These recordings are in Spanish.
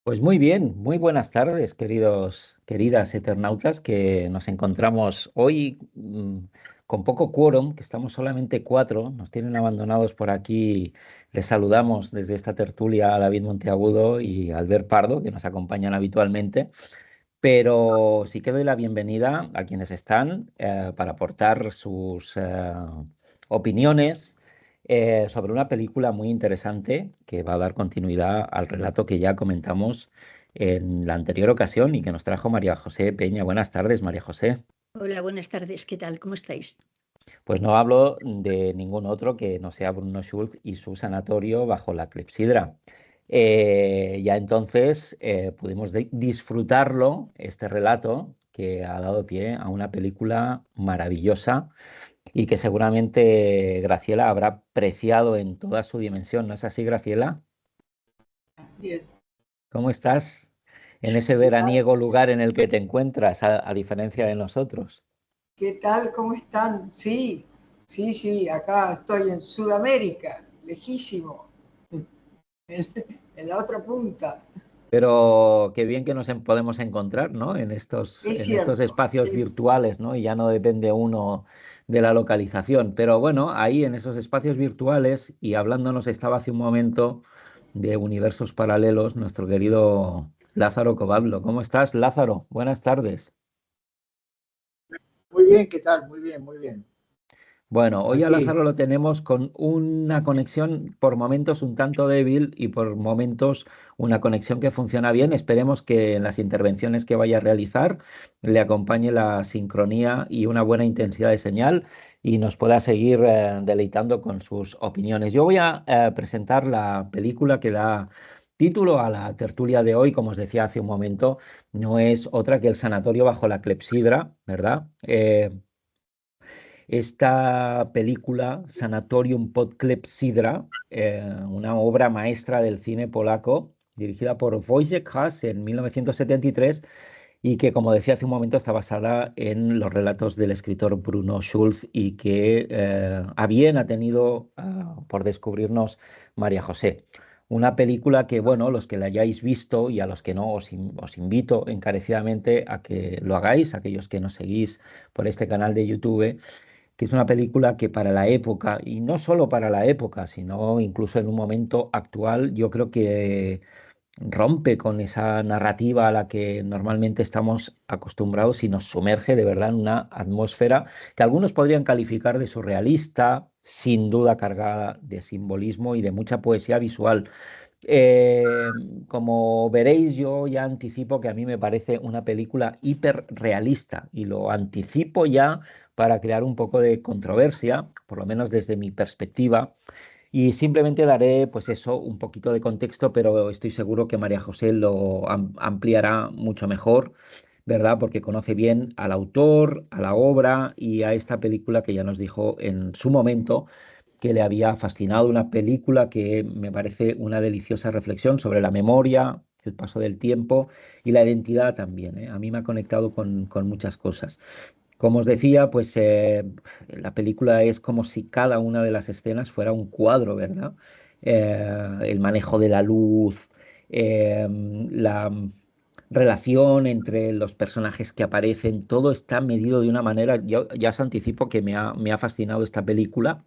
Pues muy bien, muy buenas tardes, queridas eternautas, que nos encontramos hoy con poco quórum, que estamos solamente cuatro, nos tienen abandonados por aquí. Les saludamos desde esta tertulia a David Monteagudo y a Albert Pardo, que nos acompañan habitualmente, pero sí que doy la bienvenida a quienes están para aportar sus opiniones sobre una película muy interesante que va a dar continuidad al relato que ya comentamos en la anterior ocasión y que nos trajo María José Peña. Buenas tardes, María José. Hola, buenas tardes. ¿Qué tal? ¿Cómo estáis? Pues no hablo de ningún otro que no sea Bruno Schulz y su sanatorio bajo la clepsidra. Ya entonces pudimos disfrutarlo, este relato que ha dado pie a una película maravillosa y que seguramente Graciela habrá apreciado en toda su dimensión. ¿No es así, Graciela? Así es. ¿Cómo estás en ese ¿Qué tal? veraniego lugar en el que te encuentras, a diferencia de nosotros? ¿Qué tal? ¿Cómo están? Sí, sí, sí, acá estoy en Sudamérica, lejísimo, en, en la otra punta. Pero qué bien que podemos encontrar, ¿no? Es En estos cierto, espacios virtuales, ¿no? Y ya no depende uno de la localización. Pero bueno, ahí en esos espacios virtuales y hablándonos estaba hace un momento de universos paralelos nuestro querido Lázaro Cobablo. ¿Cómo estás, Lázaro? Buenas tardes. Muy bien, ¿qué tal? Muy bien, muy bien. Bueno, hoy a Aquí, Lázaro lo tenemos con una conexión por momentos un tanto débil y por momentos una conexión que funciona bien. Esperemos que en las intervenciones que vaya a realizar le acompañe la sincronía y una buena intensidad de señal y nos pueda seguir deleitando con sus opiniones. Yo voy a presentar la película que da título a la tertulia de hoy. Como os decía hace un momento, no es otra que El Sanatorio bajo la clepsidra, ¿verdad? Esta película, Sanatorium pod Clepsydra, una obra maestra del cine polaco, dirigida por Wojciech Has en 1973 y que, como decía hace un momento, está basada en los relatos del escritor Bruno Schulz y que a bien ha tenido por descubrirnos María José. Una película que, bueno, los que la hayáis visto y a los que no, os invito encarecidamente a que lo hagáis, aquellos que nos seguís por este canal de YouTube, que es una película que para la época, y no solo para la época, sino incluso en un momento actual, yo creo que rompe con esa narrativa a la que normalmente estamos acostumbrados y nos sumerge de verdad en una atmósfera que algunos podrían calificar de surrealista, sin duda cargada de simbolismo y de mucha poesía visual. Eh, Como veréis, yo ya anticipo que a mí me parece una película hiperrealista y lo anticipo ya para crear un poco de controversia, por lo menos desde mi perspectiva, y simplemente daré, pues eso, un poquito de contexto, pero estoy seguro que María José lo ampliará mucho mejor, ¿verdad? Porque conoce bien al autor, a la obra y a esta película que ya nos dijo en su momento que le había fascinado, una película que me parece una deliciosa reflexión sobre la memoria, el paso del tiempo y la identidad también, ¿eh? A mí me ha conectado con muchas cosas. Como os decía, pues la película es como si cada una de las escenas fuera un cuadro, ¿verdad? El manejo de la luz, la relación entre los personajes que aparecen, todo está medido de una manera, yo ya os anticipo que me ha fascinado esta película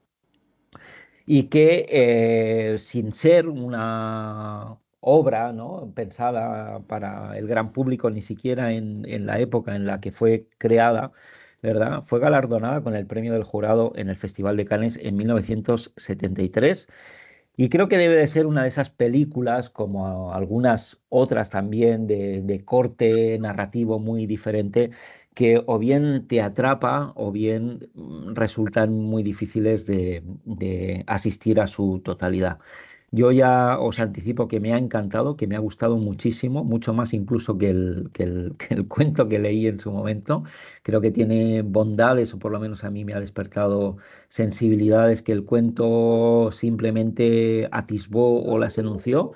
y que sin ser una obra, ¿no?, pensada para el gran público, ni siquiera en la época en la que fue creada, ¿verdad? Fue galardonada con el premio del jurado en el Festival de Cannes en 1973 y creo que debe de ser una de esas películas, como algunas otras también, de corte narrativo muy diferente, que o bien te atrapa o bien resultan muy difíciles de asistir a su totalidad. Yo ya os anticipo que me ha encantado, que me ha gustado muchísimo, mucho más incluso que el cuento que leí en su momento. Creo que tiene bondades, o por lo menos a mí me ha despertado sensibilidades que el cuento simplemente atisbó o las enunció.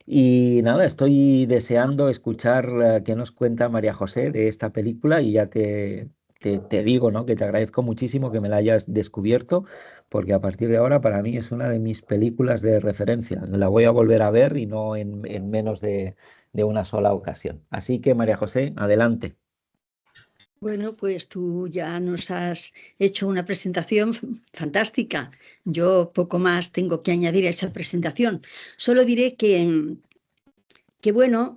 Y nada, estoy deseando escuchar qué nos cuenta María José de esta película y ya te digo, ¿no?, que te agradezco muchísimo que me la hayas descubierto, porque a partir de ahora para mí es una de mis películas de referencia. La voy a volver a ver y no en menos de una sola ocasión. Así que, María José, adelante. Bueno, pues tú ya nos has hecho una presentación fantástica. Yo poco más tengo que añadir a esa presentación. Solo diré que bueno,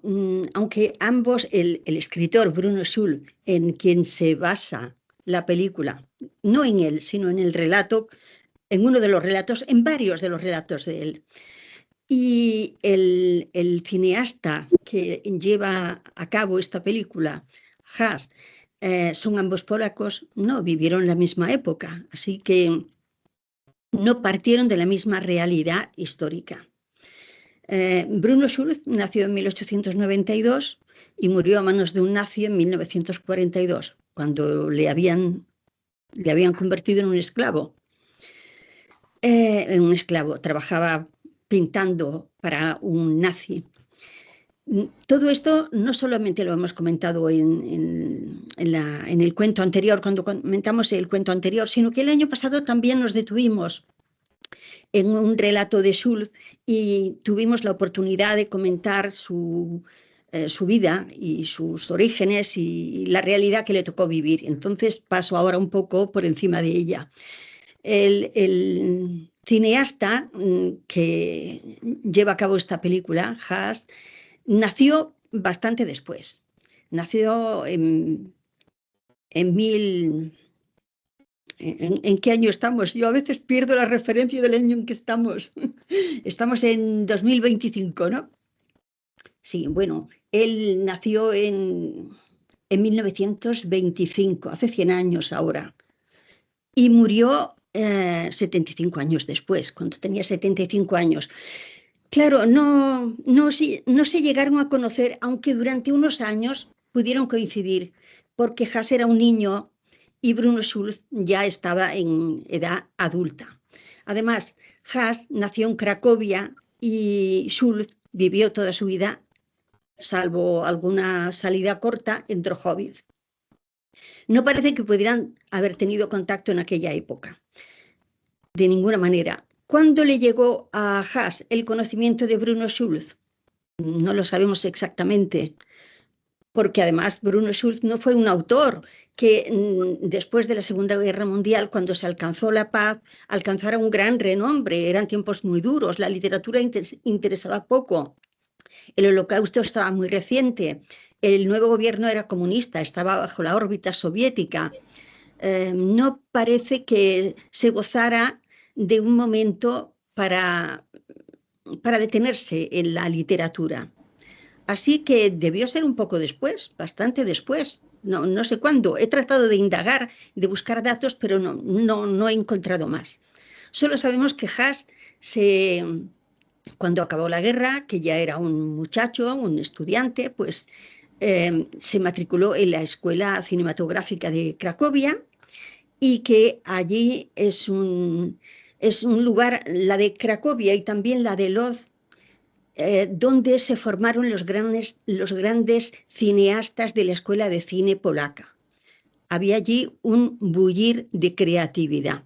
aunque ambos, el escritor Bruno Schulz, en quien se basa la película, no en él, sino en el relato, en uno de los relatos, en varios de los relatos de él, y el cineasta que lleva a cabo esta película, Haas, son ambos polacos, no vivieron la misma época, así que no partieron de la misma realidad histórica. Bruno Schulz nació en 1892 y murió a manos de un nazi en 1942, cuando le habían convertido en un esclavo. Trabajaba pintando para un nazi. Todo esto no solamente lo hemos comentado en el cuento anterior, cuando comentamos el cuento anterior, sino que el año pasado también nos detuvimos en un relato de Schulz y tuvimos la oportunidad de comentar su vida y sus orígenes y la realidad que le tocó vivir. Entonces paso ahora un poco por encima de ella. El cineasta que lleva a cabo esta película, Haas, nació bastante después. Nació ¿En qué año estamos? Yo a veces pierdo la referencia del año en que estamos. Estamos en 2025, ¿no? Sí, bueno, él nació en 1925, hace 100 años ahora, y murió 75 años después, cuando tenía 75 años. Claro, no se llegaron a conocer, aunque durante unos años pudieron coincidir, porque Haas era un niño y Bruno Schulz ya estaba en edad adulta. Además, Haas nació en Cracovia y Schulz vivió toda su vida, salvo alguna salida corta, en Drohobych. No parece que pudieran haber tenido contacto en aquella época, de ninguna manera. ¿Cuándo le llegó a Haas el conocimiento de Bruno Schulz? No lo sabemos exactamente, porque además Bruno Schulz no fue un autor que después de la Segunda Guerra Mundial, cuando se alcanzó la paz, alcanzara un gran renombre. Eran tiempos muy duros, la literatura interesaba poco, el Holocausto estaba muy reciente, el nuevo gobierno era comunista, estaba bajo la órbita soviética. No parece que se gozara de un momento para detenerse en la literatura. Así que debió ser un poco después, bastante después, no sé cuándo. He tratado de indagar, de buscar datos, pero no he encontrado más. Solo sabemos que Haas, cuando acabó la guerra, que ya era un muchacho, un estudiante, pues se matriculó en la Escuela Cinematográfica de Cracovia y que allí es un lugar, la de Cracovia y también la de Lodz, donde se formaron los grandes cineastas de la Escuela de Cine polaca. Había allí un bullir de creatividad.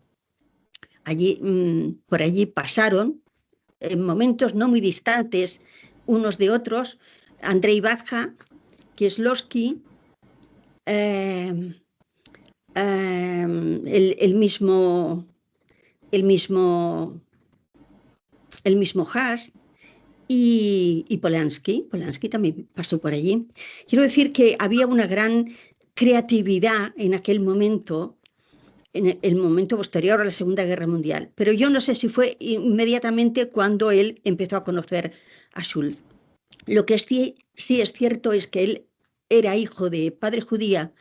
Por allí pasaron, en momentos no muy distantes unos de otros, Andrzej Wajda, Kieślowski, el mismo Haas y Polanski. Polanski también pasó por allí. Quiero decir que había una gran creatividad en aquel momento, en el momento posterior a la Segunda Guerra Mundial, pero yo no sé si fue inmediatamente cuando él empezó a conocer a Schulz. Lo que sí es cierto es que él era hijo de padre judío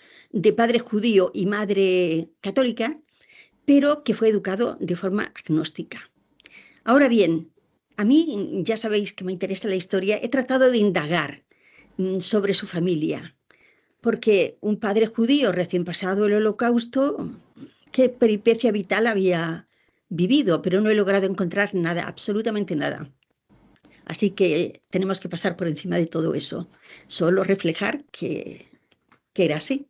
y madre católica, pero que fue educado de forma agnóstica. Ahora bien, a mí ya sabéis que me interesa la historia, he tratado de indagar sobre su familia, porque un padre judío recién pasado el Holocausto, qué peripecia vital había vivido, pero no he logrado encontrar nada, absolutamente nada. Así que tenemos que pasar por encima de todo eso, solo reflejar que era así.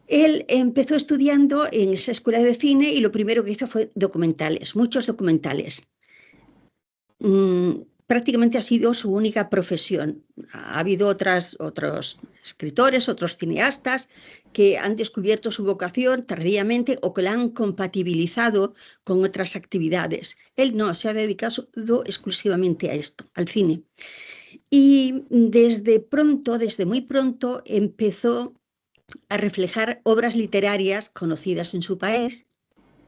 Él empezó estudiando en esa escuela de cine y lo primero que hizo fue documentales, muchos documentales. prácticamente ha sido su única profesión. Ha habido otros escritores, otros cineastas que han descubierto su vocación tardíamente o que la han compatibilizado con otras actividades. Él no, se ha dedicado exclusivamente a esto, al cine. Y desde muy pronto, empezó a reflejar obras literarias conocidas en su país,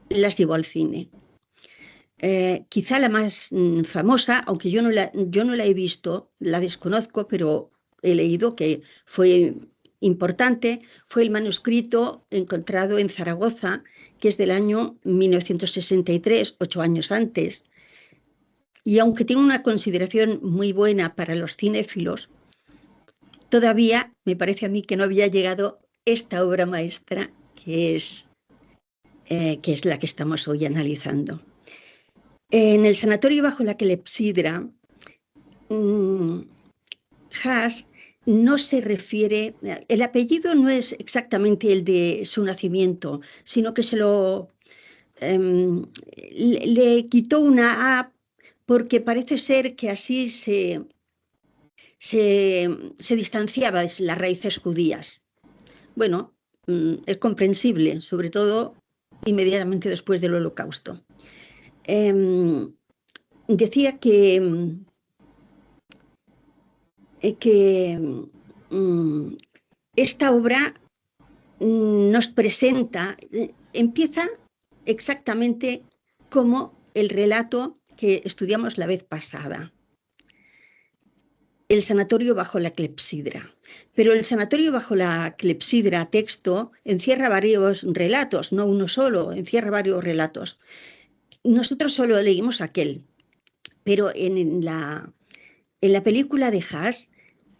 las llevó al cine. Quizá la más famosa, aunque yo no la he visto, la desconozco, pero he leído que fue importante, fue el manuscrito encontrado en Zaragoza, que es del año 1963, 8 años antes. Y aunque tiene una consideración muy buena para los cinéfilos, todavía me parece a mí que no había llegado esta obra maestra que es la que estamos hoy analizando. En el sanatorio bajo la clepsidra, Haas no se refiere, el apellido no es exactamente el de su nacimiento, sino que le quitó una A porque parece ser que así se distanciaba de las raíces judías. Bueno, es comprensible, sobre todo inmediatamente después del Holocausto. Decía que esta obra nos presenta, empieza exactamente como el relato que estudiamos la vez pasada, el sanatorio bajo la clepsidra. Pero el sanatorio bajo la clepsidra, texto, encierra varios relatos, no uno solo, encierra varios relatos. Nosotros solo leímos aquel, pero en la película de Haas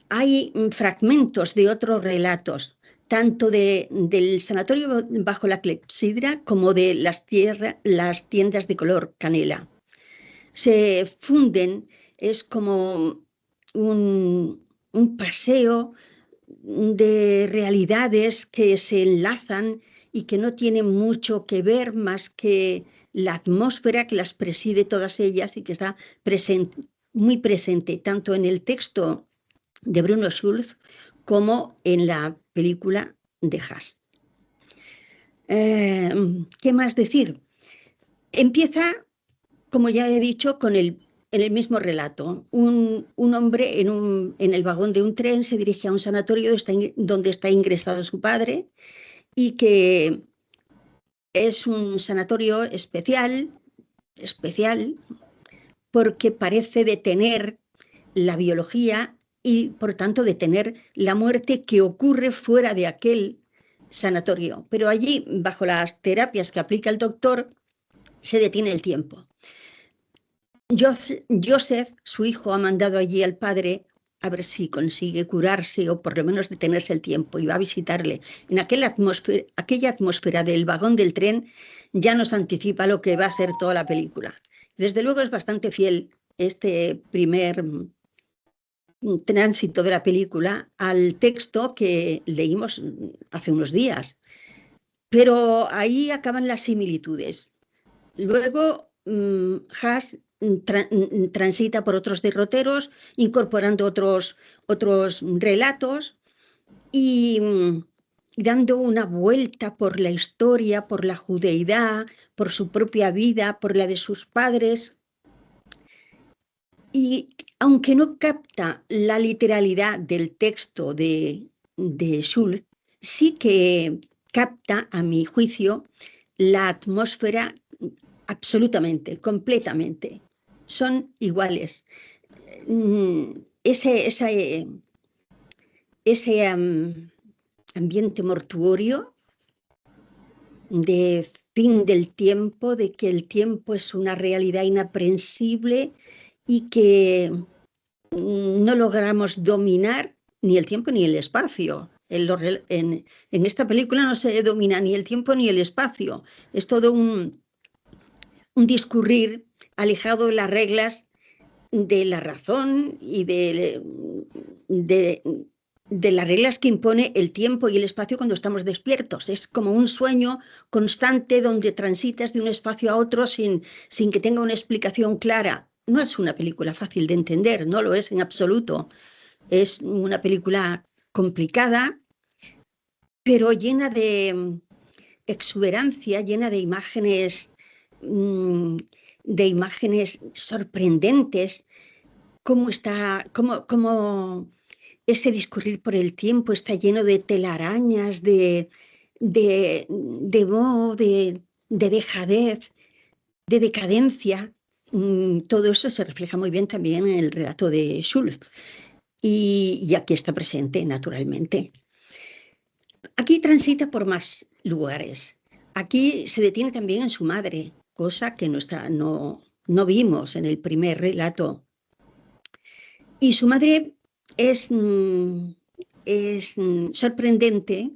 hay fragmentos de otros relatos, tanto del sanatorio bajo la clepsidra como de las tiendas de color canela. Se funden, es como un paseo de realidades que se enlazan y que no tienen mucho que ver más que la atmósfera que las preside todas ellas y que está muy presente tanto en el texto de Bruno Schulz como en la película de Haas. ¿Qué más decir? Empieza, como ya he dicho, en el mismo relato. Un hombre en el vagón de un tren se dirige a un sanatorio donde está ingresado su padre y que es un sanatorio especial porque parece detener la biología y, por tanto, detener la muerte que ocurre fuera de aquel sanatorio. Pero allí, bajo las terapias que aplica el doctor, se detiene el tiempo. Joseph, su hijo, ha mandado allí al padre a ver si consigue curarse o por lo menos detenerse el tiempo, y va a visitarle. En aquella atmósfera del vagón del tren ya nos anticipa lo que va a ser toda la película. Desde luego es bastante fiel este primer tránsito de la película al texto que leímos hace unos días, pero ahí acaban las similitudes. Luego Haas transita por otros derroteros, incorporando otros relatos y dando una vuelta por la historia, por la judeidad, por su propia vida, por la de sus padres. Y aunque no capta la literalidad del texto de Schulz, sí que capta, a mi juicio, la atmósfera absolutamente, completamente. Son iguales. Ese ambiente mortuorio de fin del tiempo, de que el tiempo es una realidad inaprensible y que no logramos dominar ni el tiempo ni el espacio. En esta película no se domina ni el tiempo ni el espacio. Es todo un discurrir alejado de las reglas de la razón y de las reglas que impone el tiempo y el espacio cuando estamos despiertos. Es como un sueño constante donde transitas de un espacio a otro sin que tenga una explicación clara. no es una película fácil de entender, no lo es en absoluto. Es una película complicada, pero llena de exuberancia, llena de imágenes sorprendentes, cómo ese discurrir por el tiempo está lleno de telarañas, de moho, de dejadez, de decadencia. Todo eso se refleja muy bien también en el relato de Schulz. Y aquí está presente, naturalmente. Aquí transita por más lugares. Aquí se detiene también en su madre, cosa que no vimos en el primer relato. Y su madre es sorprendente,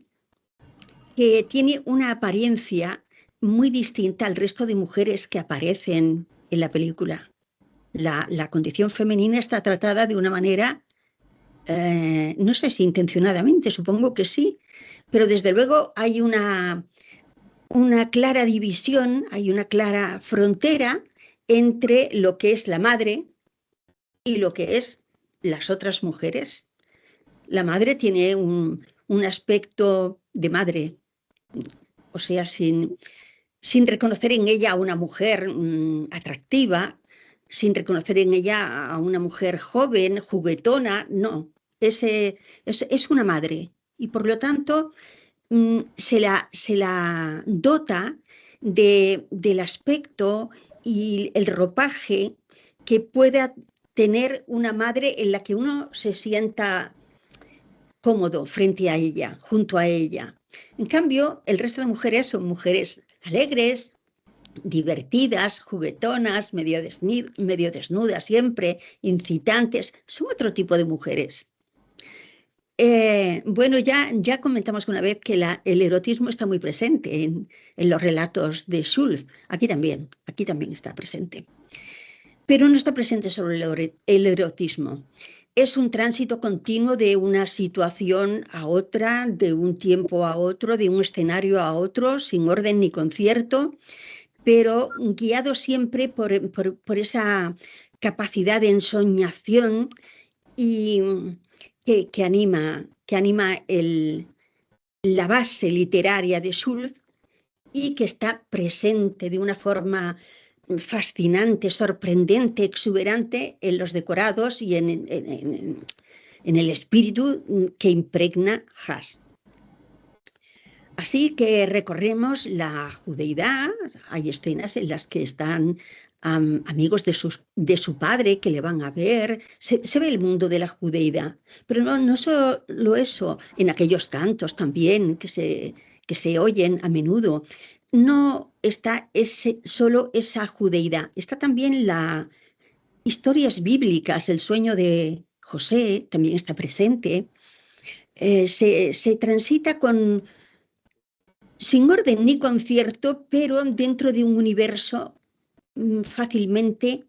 que tiene una apariencia muy distinta al resto de mujeres que aparecen en la película. La condición femenina está tratada de una manera, no sé si intencionadamente, supongo que sí, pero desde luego hay una clara división, hay una clara frontera entre lo que es la madre y lo que es las otras mujeres. La madre tiene un aspecto de madre, o sea, sin reconocer en ella a una mujer atractiva, sin reconocer en ella a una mujer joven, juguetona, no, es una madre y por lo tanto se la dota del aspecto y el ropaje que pueda tener una madre en la que uno se sienta cómodo frente a ella, junto a ella. En cambio, el resto de mujeres son mujeres alegres, divertidas, juguetonas, medio desnudas siempre, incitantes, son otro tipo de mujeres. Bueno, ya comentamos una vez que el erotismo está muy presente en los relatos de Schulz. Aquí también está presente. Pero no está presente solo el erotismo. Es un tránsito continuo de una situación a otra, de un tiempo a otro, de un escenario a otro, sin orden ni concierto, pero guiado siempre por esa capacidad de ensoñación y que anima la base literaria de Schulz y que está presente de una forma fascinante, sorprendente, exuberante en los decorados y en el espíritu que impregna Haas. Así que recorremos la judeidad, hay escenas en las que están amigos de su padre que le van a ver, se ve el mundo de la judeidad, pero no solo eso, en aquellos cantos también que se oyen a menudo, no está solo esa judeidad, está también las historias bíblicas, el sueño de José también está presente, se transita sin orden ni concierto, pero dentro de un universo fácilmente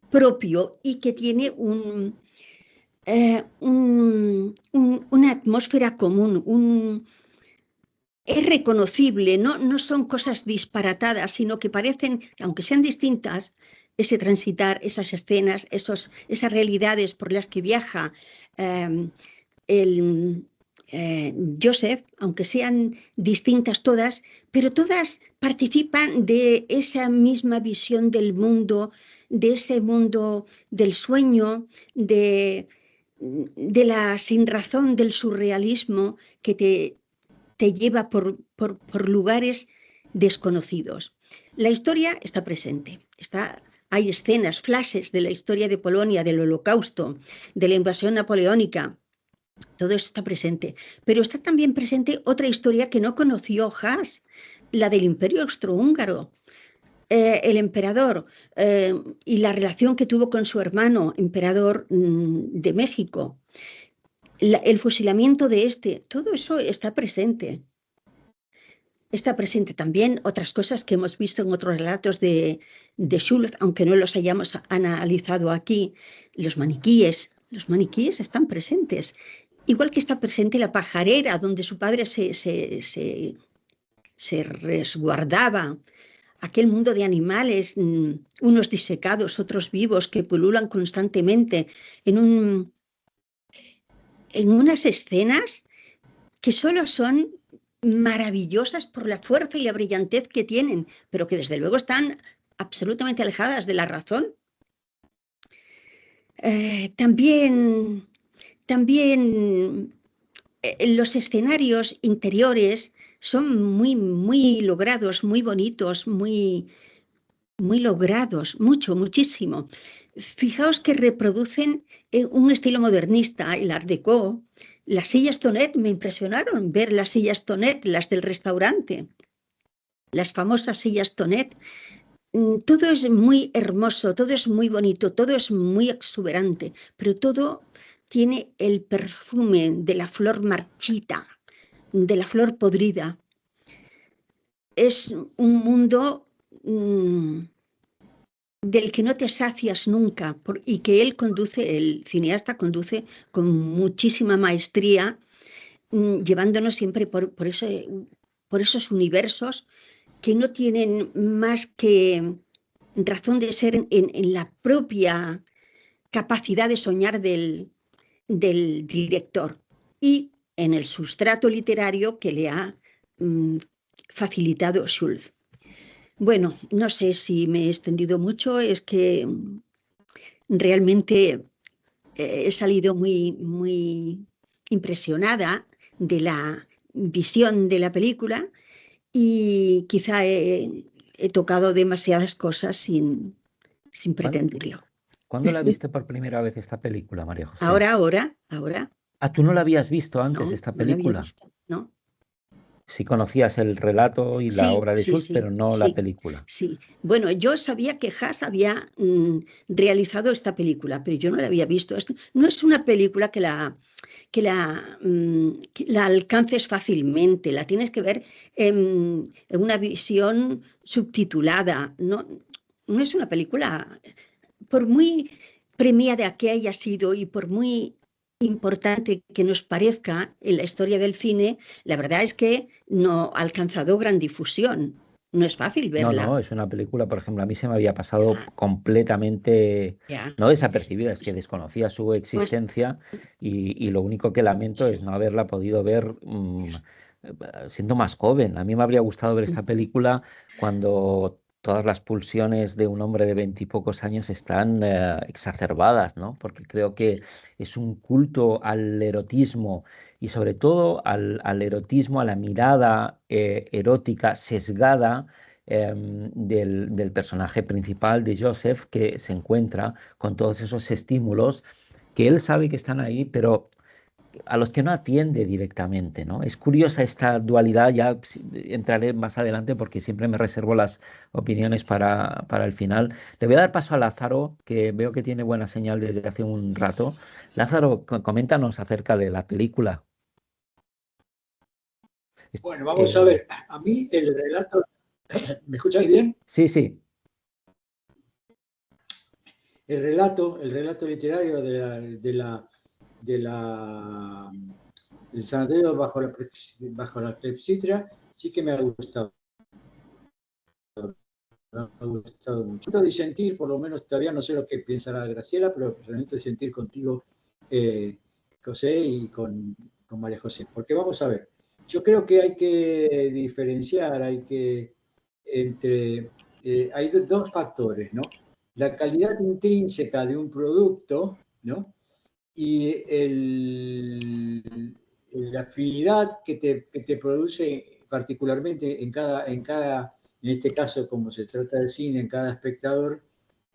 propio y que tiene una atmósfera común, es reconocible, no son cosas disparatadas, sino que parecen, aunque sean distintas, ese transitar, esas escenas, esas realidades por las que viaja Joseph, aunque sean distintas todas, pero todas participan de esa misma visión del mundo, de ese mundo del sueño, de la sinrazón del surrealismo que te lleva por lugares desconocidos. La historia está presente, hay escenas, flashes de la historia de Polonia, del Holocausto, de la invasión napoleónica. Todo eso está presente, pero está también presente otra historia que no conoció Haas, la del Imperio Austrohúngaro. El emperador y la relación que tuvo con su hermano, emperador de México, el fusilamiento de todo eso está presente. Está presente también otras cosas que hemos visto en otros relatos de Schulz, aunque no los hayamos analizado aquí. Los maniquíes están presentes. Igual que está presente la pajarera, donde su padre se resguardaba aquel mundo de animales, unos disecados, otros vivos, que pululan constantemente en unas escenas que solo son maravillosas por la fuerza y la brillantez que tienen, pero que desde luego están absolutamente alejadas de la razón. También los escenarios interiores son muy logrados, muy bonitos, muy logrados, muchísimo. Fijaos que reproducen un estilo modernista, el Art Deco. Las sillas Tonet, me impresionaron ver las sillas Tonet, las del restaurante, las famosas sillas Tonet. Todo es muy hermoso, todo es muy bonito, todo es muy exuberante, pero todo tiene el perfume de la flor marchita, de la flor podrida. Es un mundo del que no te sacias nunca y que el cineasta conduce con muchísima maestría, llevándonos siempre por esos universos que no tienen más que razón de ser en la propia capacidad de soñar del director y en el sustrato literario que le ha facilitado Schulz. Bueno, no sé si me he extendido mucho, es que realmente he salido muy impresionada de la visión de la película y quizá he tocado demasiadas cosas sin pretenderlo. ¿Cuándo la viste por primera vez esta película, María José? Ahora. Ah, ¿tú no la habías visto antes, No, esta no la había película? visto, ¿no? Sí conocías el relato y la obra de Schulz, pero no la película. Sí. Bueno, yo sabía que Haas había realizado esta película, pero yo no la había visto. No es una película que la alcances fácilmente, la tienes que ver en una visión subtitulada. No es una película, por muy premiada que haya sido y por muy importante que nos parezca en la historia del cine, la verdad es que no ha alcanzado gran difusión. No es fácil verla. No, es una película, por ejemplo, a mí se me había pasado completamente, Ya. no desapercibida, es que desconocía su Pues existencia y lo único que lamento es no haberla podido ver siendo más joven. A mí me habría gustado ver esta película cuando todas las pulsiones de un hombre de 20 y pocos años están exacerbadas, ¿no? Porque creo que es un culto al erotismo y sobre todo al erotismo, a la mirada erótica sesgada del personaje principal de Joseph, que se encuentra con todos esos estímulos que él sabe que están ahí, pero a los que no atiende directamente, ¿no? Es curiosa esta dualidad, ya entraré más adelante porque siempre me reservo las opiniones para el final. Le voy a dar paso a Lázaro, que veo que tiene buena señal desde hace un rato. Lázaro, coméntanos acerca de la película. Bueno, vamos a ver. A mí el relato... ¿Me escucháis bien? Sí. El relato literario del sanatorio bajo la clepsidra sí que me ha gustado. Me ha gustado mucho. Trato de disentir, por lo menos todavía no sé lo que pensará Graciela, pero realmente disentir contigo, José, y con María José. Porque vamos a ver, yo creo que hay que diferenciar, hay dos factores, ¿no? La calidad intrínseca de un producto, ¿no? Y la afinidad que te produce particularmente en este caso, como se trata de cine, en cada espectador,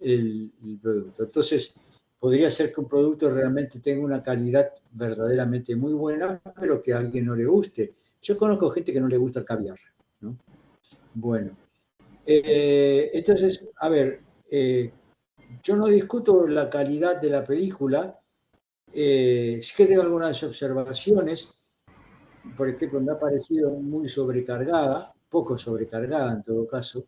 el producto. Entonces, podría ser que un producto realmente tenga una calidad verdaderamente muy buena, pero que a alguien no le guste. Yo conozco gente que no le gusta el caviar, ¿no? Bueno, entonces, a ver, yo no discuto la calidad de la película, sí que tengo algunas observaciones. Por ejemplo, me ha parecido muy sobrecargada, poco sobrecargada en todo caso,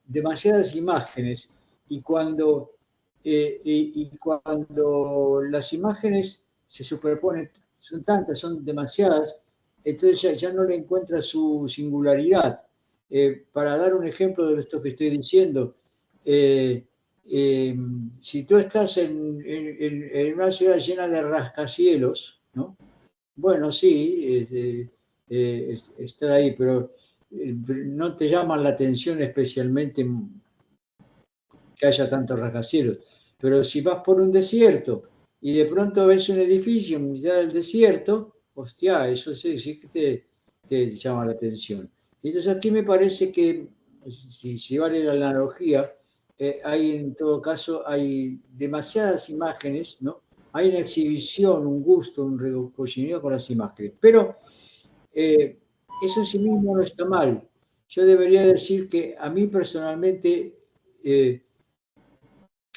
demasiadas imágenes, y cuando las imágenes se superponen, son tantas, son demasiadas, entonces ya no le encuentra su singularidad. Para dar un ejemplo de esto que estoy diciendo, si tú estás en una ciudad llena de rascacielos, ¿no? Bueno, sí, está ahí, pero no te llaman la atención especialmente que haya tantos rascacielos. Pero si vas por un desierto y de pronto ves un edificio en mitad del desierto, hostia, eso sí que te llama la atención. Entonces aquí me parece que, si vale la analogía, hay en todo caso, hay demasiadas imágenes, ¿no? Hay una exhibición, un gusto, un recochineo con las imágenes. Pero eso en sí mismo no está mal. Yo debería decir que a mí personalmente, que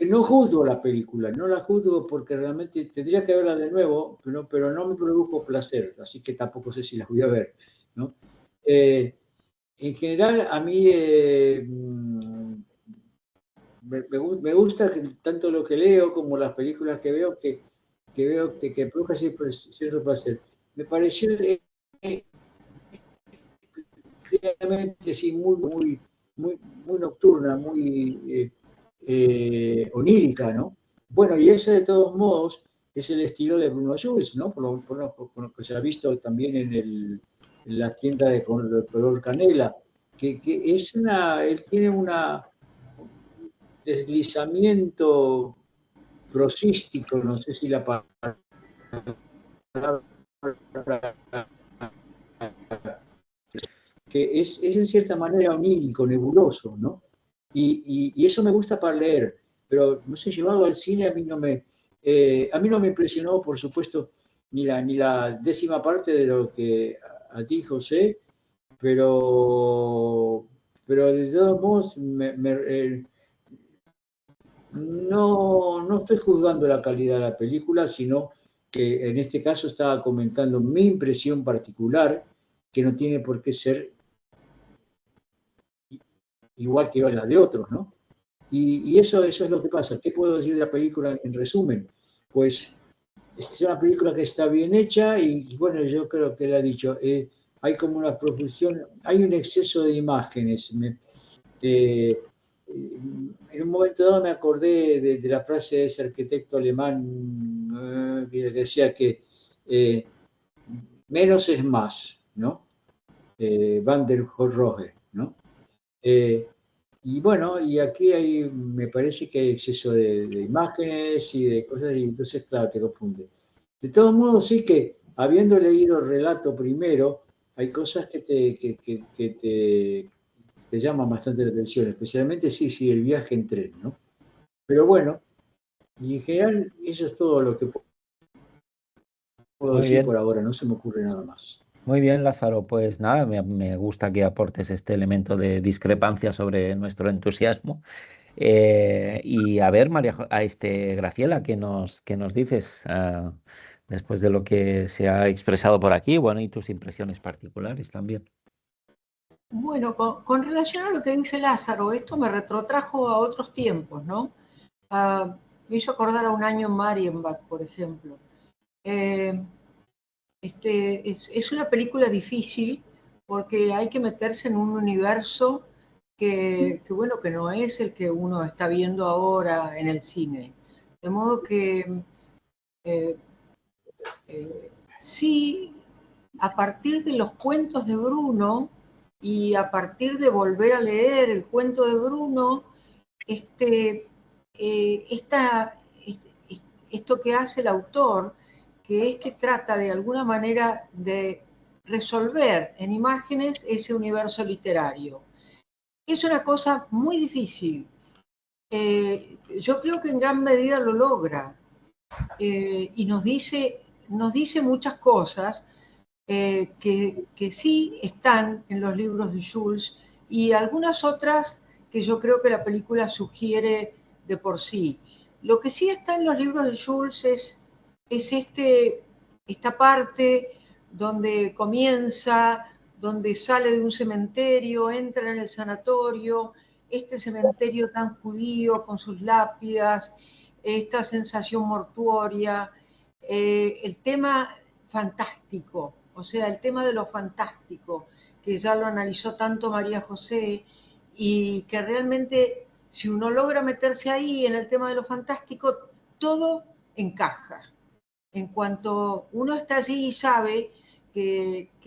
no juzgo la película, no la juzgo porque realmente tendría que verla de nuevo, pero no me produjo placer, así que tampoco sé si la voy a ver, ¿no? En general, a mí me gusta tanto lo que leo como las películas que veo, que provoca cierto placer. Me pareció claramente, sí, muy nocturna, muy onírica, ¿no? Bueno, y ese de todos modos es el estilo de Bruno Jules, ¿no? Por lo que se ha visto también en la tienda de color canela, que él tiene un deslizamiento prosístico, no sé si la palabra que es en cierta manera onírico, nebuloso, ¿no? Y eso me gusta para leer, pero no sé, llevado al cine a mí no me impresionó, por supuesto, ni la décima parte de lo que a ti, José, pero de todos modos no estoy juzgando la calidad de la película, sino que en este caso estaba comentando mi impresión particular, que no tiene por qué ser igual que la de otros, ¿no? Y eso es lo que pasa. ¿Qué puedo decir de la película en resumen? Pues es una película que está bien hecha y bueno, yo creo que él ha dicho, hay como una profusión, hay un exceso de imágenes. En un momento dado me acordé de la frase de ese arquitecto alemán que decía que menos es más, ¿no? Van der Rohe, ¿no? Y bueno, y aquí me parece que hay exceso de imágenes y de cosas, y entonces, claro, te confunde. De todos modos, sí que, habiendo leído el relato primero, hay cosas que te llaman bastante la atención, especialmente sí, el viaje en tren, ¿no? Pero bueno, y en general, eso es todo lo que puedo Muy decir por bien. ahora, no se me ocurre nada más. Muy bien, Lázaro. Pues nada, me gusta que aportes este elemento de discrepancia sobre nuestro entusiasmo. Y a ver, Graciela, qué nos dices después de lo que se ha expresado por aquí? Bueno, y tus impresiones particulares también. Bueno, con relación a lo que dice Lázaro, esto me retrotrajo a otros tiempos, ¿no? Me hizo acordar a un año en Marienbad, por ejemplo. Es una película difícil porque hay que meterse en un universo bueno, que no es el que uno está viendo ahora en el cine. De modo que eh, sí, a partir de los cuentos de Bruno y a partir de volver a leer el cuento de Bruno, este, eh, esta, esto que hace el autor, que es que trata de alguna manera de resolver en imágenes ese universo literario. Es una cosa muy difícil. Yo creo que en gran medida lo logra y nos dice muchas cosas que sí están en los libros de Jules y algunas otras que yo creo que la película sugiere de por sí. Lo que sí está en los libros de Jules es esta parte donde comienza, donde sale de un cementerio, entra en el sanatorio, este cementerio tan judío con sus lápidas, esta sensación mortuoria, el tema fantástico, o sea, el tema de lo fantástico, que ya lo analizó tanto María José, y que realmente si uno logra meterse ahí en el tema de lo fantástico, todo encaja. En cuanto uno está allí y sabe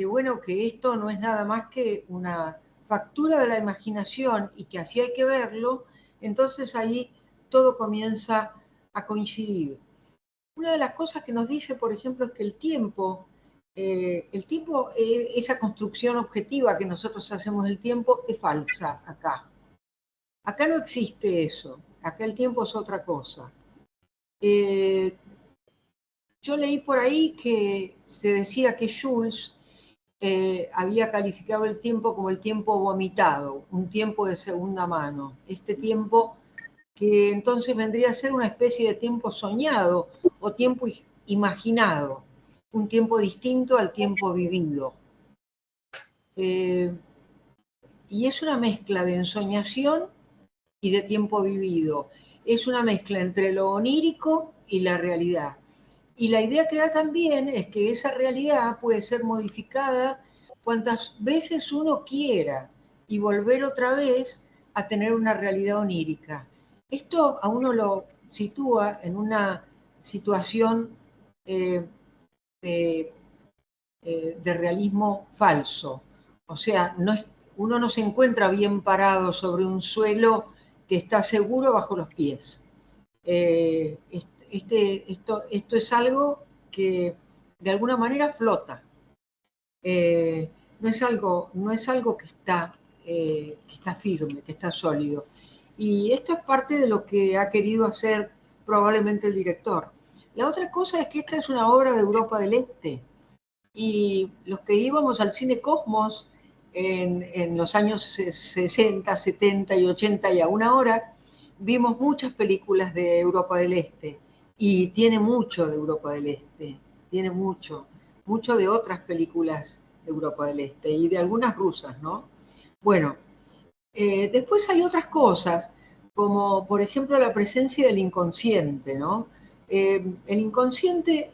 bueno, que esto no es nada más que una factura de la imaginación y que así hay que verlo, entonces ahí todo comienza a coincidir. Una de las cosas que nos dice, por ejemplo, es que el tiempo, esa construcción objetiva que nosotros hacemos del tiempo, es falsa acá. Acá no existe eso, acá el tiempo es otra cosa. Yo leí por ahí que se decía que Jules había calificado el tiempo como el tiempo vomitado, un tiempo de segunda mano. Este tiempo que entonces vendría a ser una especie de tiempo soñado o tiempo imaginado, un tiempo distinto al tiempo vivido. Y es una mezcla de ensoñación y de tiempo vivido. Es una mezcla entre lo onírico y la realidad. Y la idea que da también es que esa realidad puede ser modificada cuantas veces uno quiera y volver otra vez a tener una realidad onírica. Esto a uno lo sitúa en una situación de realismo falso. O sea, uno no se encuentra bien parado sobre un suelo que está seguro bajo los pies. Esto es algo que de alguna manera flota. No es algo que está firme, que está sólido. Y esto es parte de lo que ha querido hacer probablemente el director. La otra cosa es que esta es una obra de Europa del Este. Y los que íbamos al cine Cosmos en los años 60, 70 y 80 y aún ahora, vimos muchas películas de Europa del Este. Y tiene mucho de Europa del Este, tiene mucho de otras películas de Europa del Este y de algunas rusas, ¿no? Bueno, después hay otras cosas, como por ejemplo la presencia del inconsciente, ¿no? El inconsciente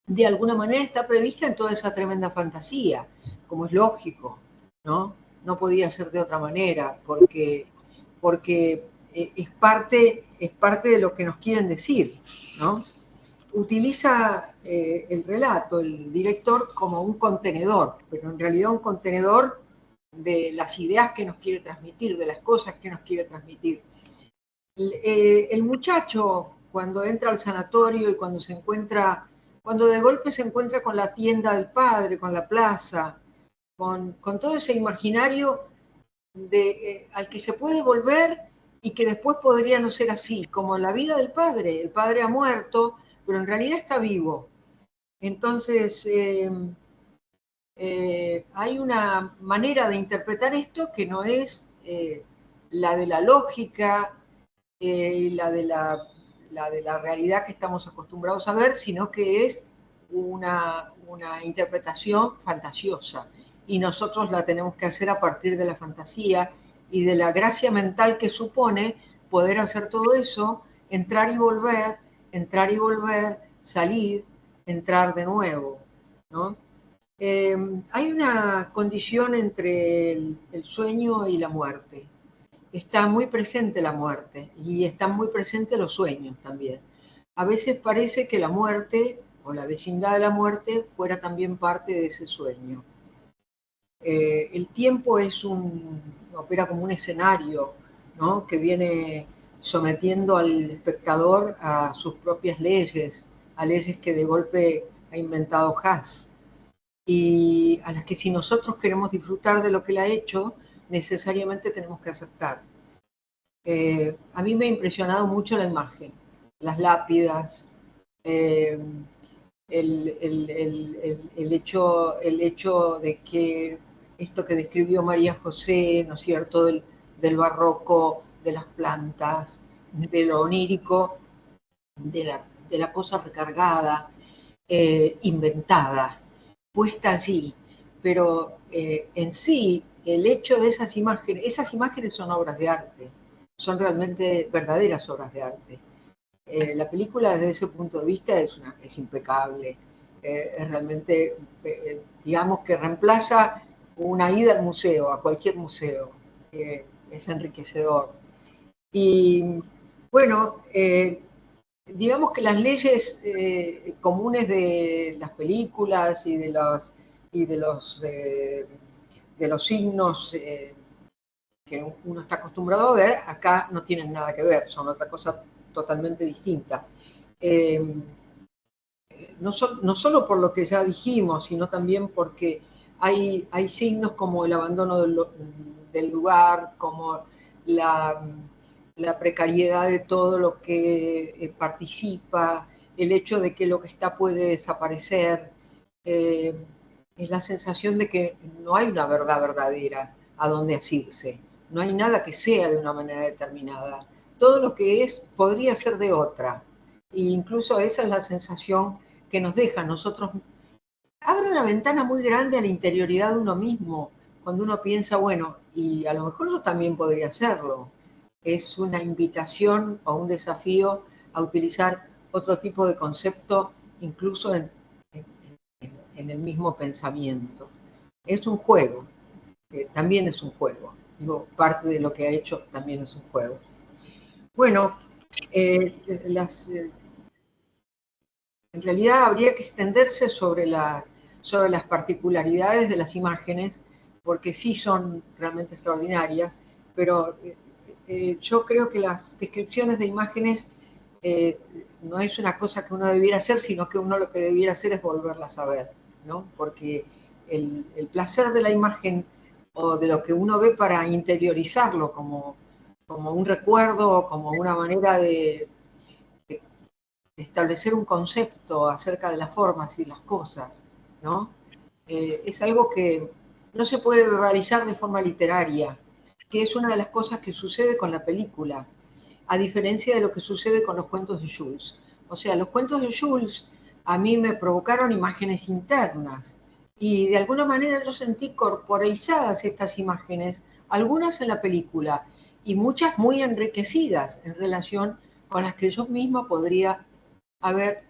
de alguna manera está prevista en toda esa tremenda fantasía, como es lógico, ¿no? No podía ser de otra manera, porque es parte de lo que nos quieren decir, ¿no? Utiliza el relato, el director, como un contenedor, pero en realidad un contenedor de las ideas que nos quiere transmitir, de las cosas que nos quiere transmitir. El muchacho, cuando entra al sanatorio y cuando de golpe se encuentra con la tienda del padre, con la plaza, con todo ese imaginario al que se puede volver y que después podría no ser así, como la vida del padre. El padre ha muerto, pero en realidad está vivo. Entonces, hay una manera de interpretar esto que no es la de la lógica, la de la realidad que estamos acostumbrados a ver, sino que es una interpretación fantasiosa. Y nosotros la tenemos que hacer a partir de la fantasía y de la gracia mental que supone poder hacer todo eso, entrar y volver, salir, entrar de nuevo, ¿no? Hay una condición entre el sueño y la muerte. Está muy presente la muerte y están muy presentes los sueños también. A veces parece que la muerte o la vecindad de la muerte fuera también parte de ese sueño. El tiempo opera como un escenario, ¿no? Que viene sometiendo al espectador a sus propias leyes, a leyes que de golpe ha inventado Haas, y a las que si nosotros queremos disfrutar de lo que él ha hecho, necesariamente tenemos que aceptar. A mí me ha impresionado mucho la imagen, las lápidas, el hecho de que esto que describió María José, ¿no es cierto?, del barroco, de las plantas, de lo onírico, de la cosa recargada, inventada, puesta allí, pero en sí, el hecho de esas imágenes son obras de arte, son realmente verdaderas obras de arte. La película desde ese punto de vista es impecable, es realmente, digamos que reemplaza una ida al museo, a cualquier museo. Es enriquecedor. Y bueno, digamos que las leyes comunes de las películas y de los signos que uno está acostumbrado a ver, acá no tienen nada que ver, son otra cosa totalmente distinta. No solo por lo que ya dijimos, sino también porque hay signos como el abandono del lugar, como la precariedad de todo lo que participa, el hecho de que lo que está puede desaparecer. Es la sensación de que no hay una verdad verdadera a donde asirse. No hay nada que sea de una manera determinada. Todo lo que es podría ser de otra. E incluso esa es la sensación que nos deja a nosotros. Abre una ventana muy grande a la interioridad de uno mismo, cuando uno piensa, bueno, y a lo mejor yo también podría hacerlo. Es una invitación o un desafío a utilizar otro tipo de concepto, incluso en el mismo pensamiento. Es un juego, también es un juego. Digo, parte de lo que ha hecho también es un juego. Bueno, en realidad habría que extenderse sobre las particularidades de las imágenes, porque sí son realmente extraordinarias, pero yo creo que las descripciones de imágenes no es una cosa que uno debiera hacer, sino que uno lo que debiera hacer es volverlas a ver, ¿no? Porque el placer de la imagen o de lo que uno ve para interiorizarlo como un recuerdo, como una manera de establecer un concepto acerca de las formas y las cosas, ¿no? Es algo que no se puede verbalizar de forma literaria, que es una de las cosas que sucede con la película, a diferencia de lo que sucede con los cuentos de Jules. O sea, los cuentos de Jules a mí me provocaron imágenes internas y de alguna manera yo sentí corporeizadas estas imágenes, algunas en la película y muchas muy enriquecidas en relación con las que yo misma podría haber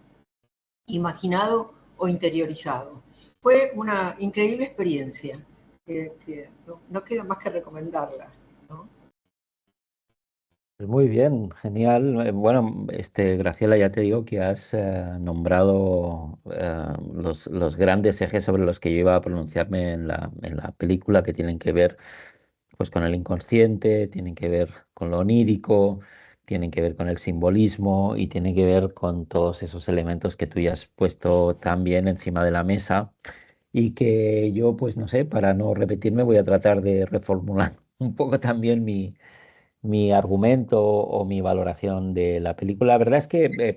imaginado o interiorizado. Fue una increíble experiencia que no queda más que recomendarla, ¿no? Pues muy bien, genial. Bueno, Graciela, ya te digo que has nombrado los grandes ejes sobre los que yo iba a pronunciarme en la película, que tienen que ver pues con el inconsciente, tienen que ver con lo onírico, tienen que ver con el simbolismo y tienen que ver con todos esos elementos que tú ya has puesto también encima de la mesa y que yo, pues no sé, para no repetirme, voy a tratar de reformular un poco también mi argumento o mi valoración de la película. La verdad es que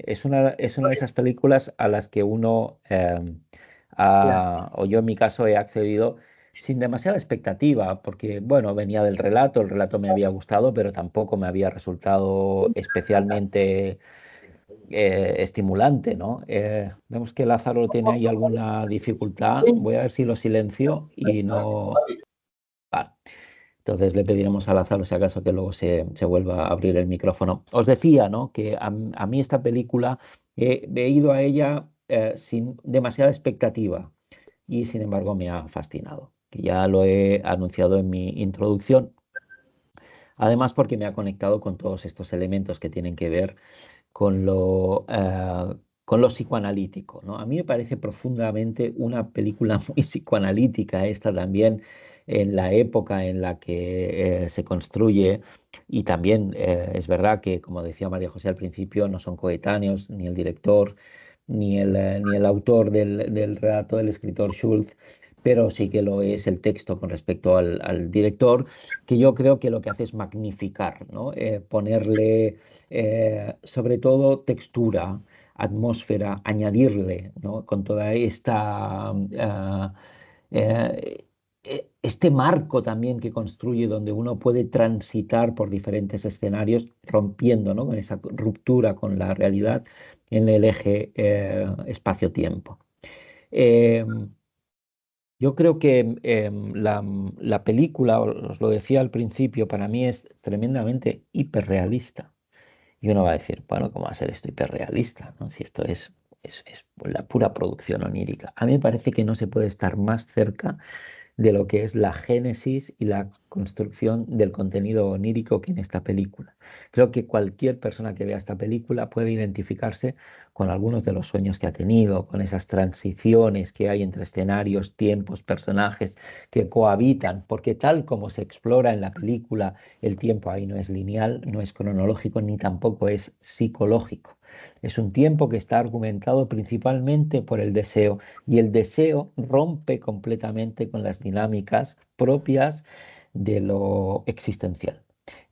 es una de esas películas a las que uno, o yo en mi caso, he accedido sin demasiada expectativa, porque, bueno, venía del relato, el relato me había gustado, pero tampoco me había resultado especialmente estimulante, ¿no? Vemos que Lázaro tiene ahí alguna dificultad. Voy a ver si lo silencio y no... Vale. Entonces le pediremos a Lázaro, si acaso, que luego se vuelva a abrir el micrófono. Os decía, ¿no?, que a mí esta película he ido a ella sin demasiada expectativa y sin embargo me ha fascinado, que ya lo he anunciado en mi introducción. Además, porque me ha conectado con todos estos elementos que tienen que ver con lo psicoanalítico, ¿no? A mí me parece profundamente una película muy psicoanalítica esta también, en la época en la que se construye, y también es verdad que, como decía María José al principio, no son coetáneos ni el director ni el autor del relato del escritor Schultz, pero sí que lo es el texto con respecto al director, que yo creo que lo que hace es magnificar, ¿no? Ponerle sobre todo textura, atmósfera, añadirle, ¿no?, con toda esta este marco también que construye, donde uno puede transitar por diferentes escenarios, rompiendo, ¿no?, con esa ruptura con la realidad en el eje espacio-tiempo. Eh, yo creo que la película, os lo decía al principio, para mí es tremendamente hiperrealista. Y uno va a decir, bueno, ¿cómo va a ser esto hiperrealista, ¿no?, si esto es la pura producción onírica? A mí me parece que no se puede estar más cerca de lo que es la génesis y la construcción del contenido onírico que en esta película. Creo que cualquier persona que vea esta película puede identificarse con algunos de los sueños que ha tenido, con esas transiciones que hay entre escenarios, tiempos, personajes que cohabitan, porque tal como se explora en la película, el tiempo ahí no es lineal, no es cronológico, ni tampoco es psicológico. Es un tiempo que está argumentado principalmente por el deseo, y el deseo rompe completamente con las dinámicas propias de lo existencial.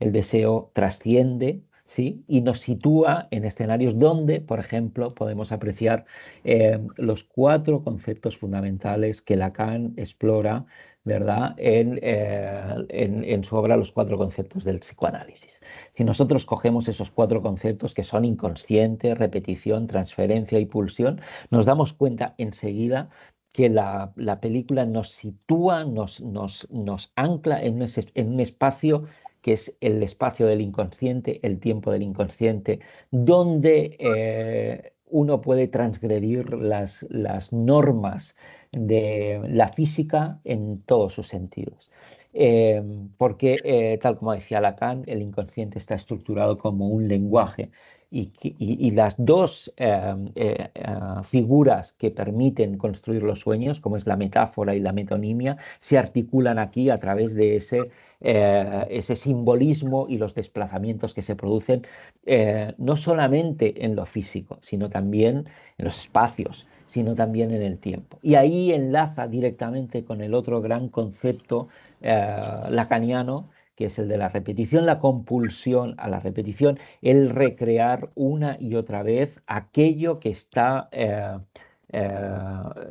El deseo trasciende, ¿sí? Y nos sitúa en escenarios donde, por ejemplo, podemos apreciar los 4 conceptos fundamentales que Lacan explora, ¿verdad? En su obra Los 4 conceptos del psicoanálisis. Si nosotros cogemos esos 4 conceptos que son inconsciente, repetición, transferencia y pulsión, nos damos cuenta enseguida que la película nos sitúa, nos ancla en un espacio que es el espacio del inconsciente, el tiempo del inconsciente, donde uno puede transgredir las normas de la física en todos sus sentidos. Porque, tal como decía Lacan, el inconsciente está estructurado como un lenguaje y las dos figuras que permiten construir los sueños, como es la metáfora y la metonimia, se articulan aquí a través de ese simbolismo y los desplazamientos que se producen no solamente en lo físico, sino también en los espacios, sino también en el tiempo. Y ahí enlaza directamente con el otro gran concepto lacaniano, que es el de la repetición, la compulsión a la repetición, el recrear una y otra vez aquello que está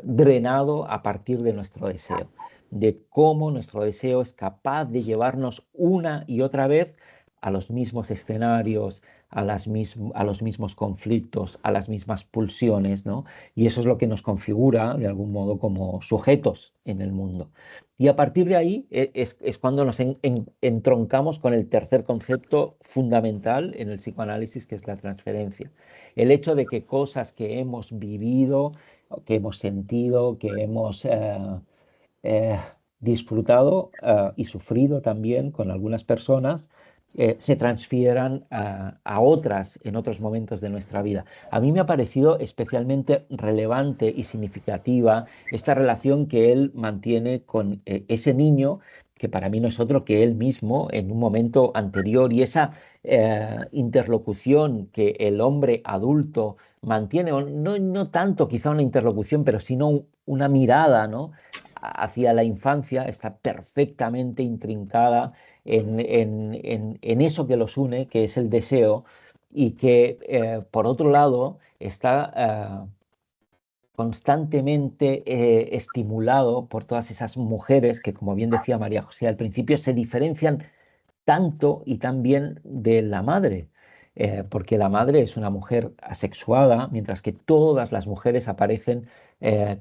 drenado a partir de nuestro deseo, de cómo nuestro deseo es capaz de llevarnos una y otra vez a los mismos escenarios, a los mismos conflictos, a las mismas pulsiones, ¿no? Y eso es lo que nos configura, de algún modo, como sujetos en el mundo. Y a partir de ahí es cuando nos entroncamos con el tercer concepto fundamental en el psicoanálisis, que es la transferencia. El hecho de que cosas que hemos vivido, que hemos sentido, que hemos eh, disfrutado y sufrido también con algunas personas, se transfieran a otras en otros momentos de nuestra vida. A mí me ha parecido especialmente relevante y significativa esta relación que él mantiene con ese niño, que para mí no es otro que él mismo en un momento anterior, y esa interlocución que el hombre adulto mantiene, no tanto quizá una interlocución, pero sino una mirada, ¿no?, hacia la infancia, está perfectamente intrincada en eso que los une, que es el deseo, y que, por otro lado, está constantemente estimulado por todas esas mujeres que, como bien decía María José al principio, se diferencian tanto y tan bien de la madre. Porque la madre es una mujer asexuada, mientras que todas las mujeres aparecen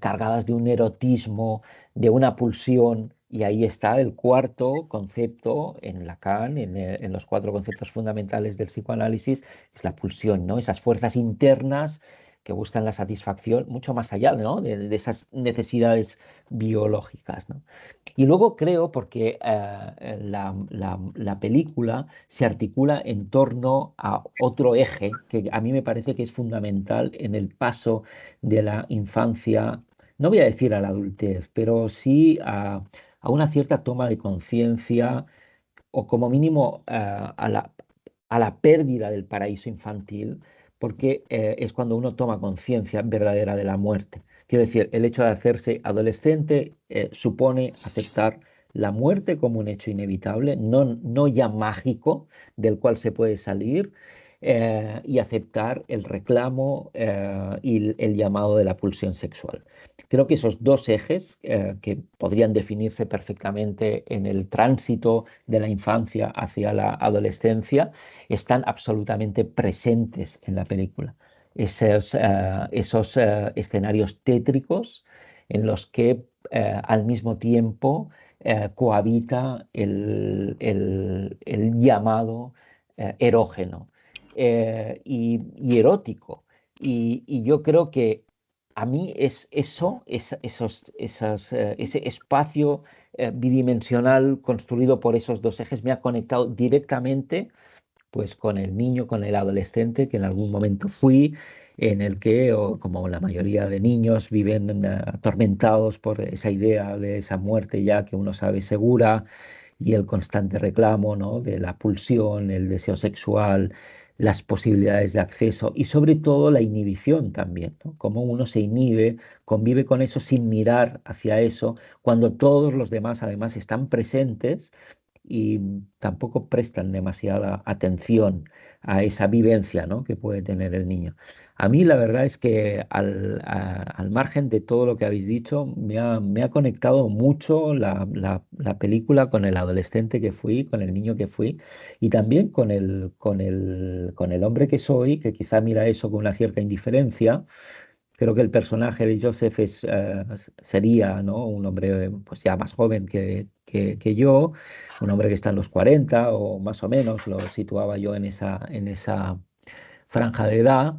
cargadas de un erotismo, de una pulsión, y ahí está el 4 concepto en Lacan, en los 4 conceptos fundamentales del psicoanálisis, es la pulsión, ¿no? Esas fuerzas internas que buscan la satisfacción mucho más allá, ¿no?, de esas necesidades biológicas, ¿no? Y luego creo, porque la película se articula en torno a otro eje que a mí me parece que es fundamental en el paso de la infancia, no voy a decir a la adultez, pero sí a una cierta toma de conciencia, o como mínimo a la pérdida del paraíso infantil, porque es cuando uno toma conciencia verdadera de la muerte. Quiero decir, el hecho de hacerse adolescente supone aceptar la muerte como un hecho inevitable, no ya mágico, del cual se puede salir, y aceptar el reclamo y el llamado de la pulsión sexual. Creo que esos dos ejes, que podrían definirse perfectamente en el tránsito de la infancia hacia la adolescencia, están absolutamente presentes en la película. Esos escenarios tétricos en los que al mismo tiempo cohabita el llamado erógeno y erótico. Y yo creo que a mí ese espacio bidimensional construido por esos dos ejes me ha conectado directamente pues con el niño, con el adolescente que en algún momento fui, en el que, como la mayoría de niños, viven atormentados por esa idea de esa muerte ya que uno sabe segura y el constante reclamo, ¿no? De la pulsión, el deseo sexual, las posibilidades de acceso y sobre todo la inhibición también, ¿no? Cómo uno se inhibe, convive con eso sin mirar hacia eso, cuando todos los demás además están presentes y tampoco prestan demasiada atención a esa vivencia, ¿no? Que puede tener el niño. A mí la verdad es que al margen de todo lo que habéis dicho, me ha conectado mucho la película con el adolescente que fui, con el niño que fui y también con el hombre que soy, que quizá mira eso con una cierta indiferencia. Creo que el personaje de Joseph sería, ¿no? Un hombre pues ya más joven que yo, un hombre que está en los 40 o más o menos, lo situaba yo en esa franja de edad.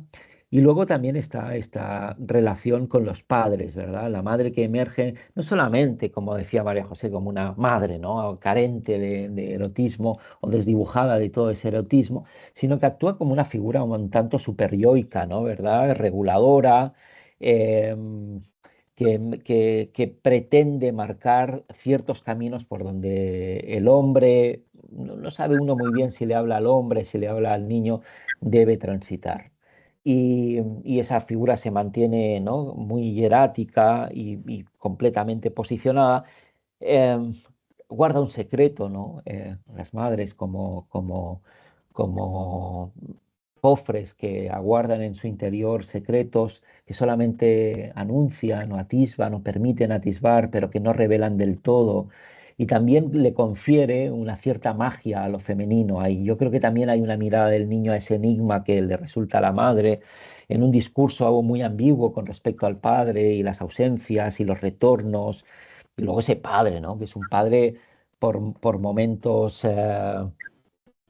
Y luego también está esta relación con los padres, ¿verdad? La madre que emerge, no solamente, como decía María José, como una madre, ¿no? Carente de erotismo o desdibujada de todo ese erotismo, sino que actúa como una figura un tanto superyoica, ¿no? ¿Verdad? Reguladora, que pretende marcar ciertos caminos por donde el hombre, no sabe uno muy bien si le habla al hombre, si le habla al niño, debe transitar. Y esa figura se mantiene, ¿no? Muy hierática y completamente posicionada. eh, Guarda un secreto, ¿no? Las madres como cofres que aguardan en su interior secretos que solamente anuncian o atisban o permiten atisbar, pero que no revelan del todo. Y también le confiere una cierta magia a lo femenino ahí. Yo creo que también hay una mirada del niño a ese enigma que le resulta a la madre, en un discurso algo muy ambiguo con respecto al padre y las ausencias y los retornos. Y luego ese padre, ¿no? Que es un padre por momentos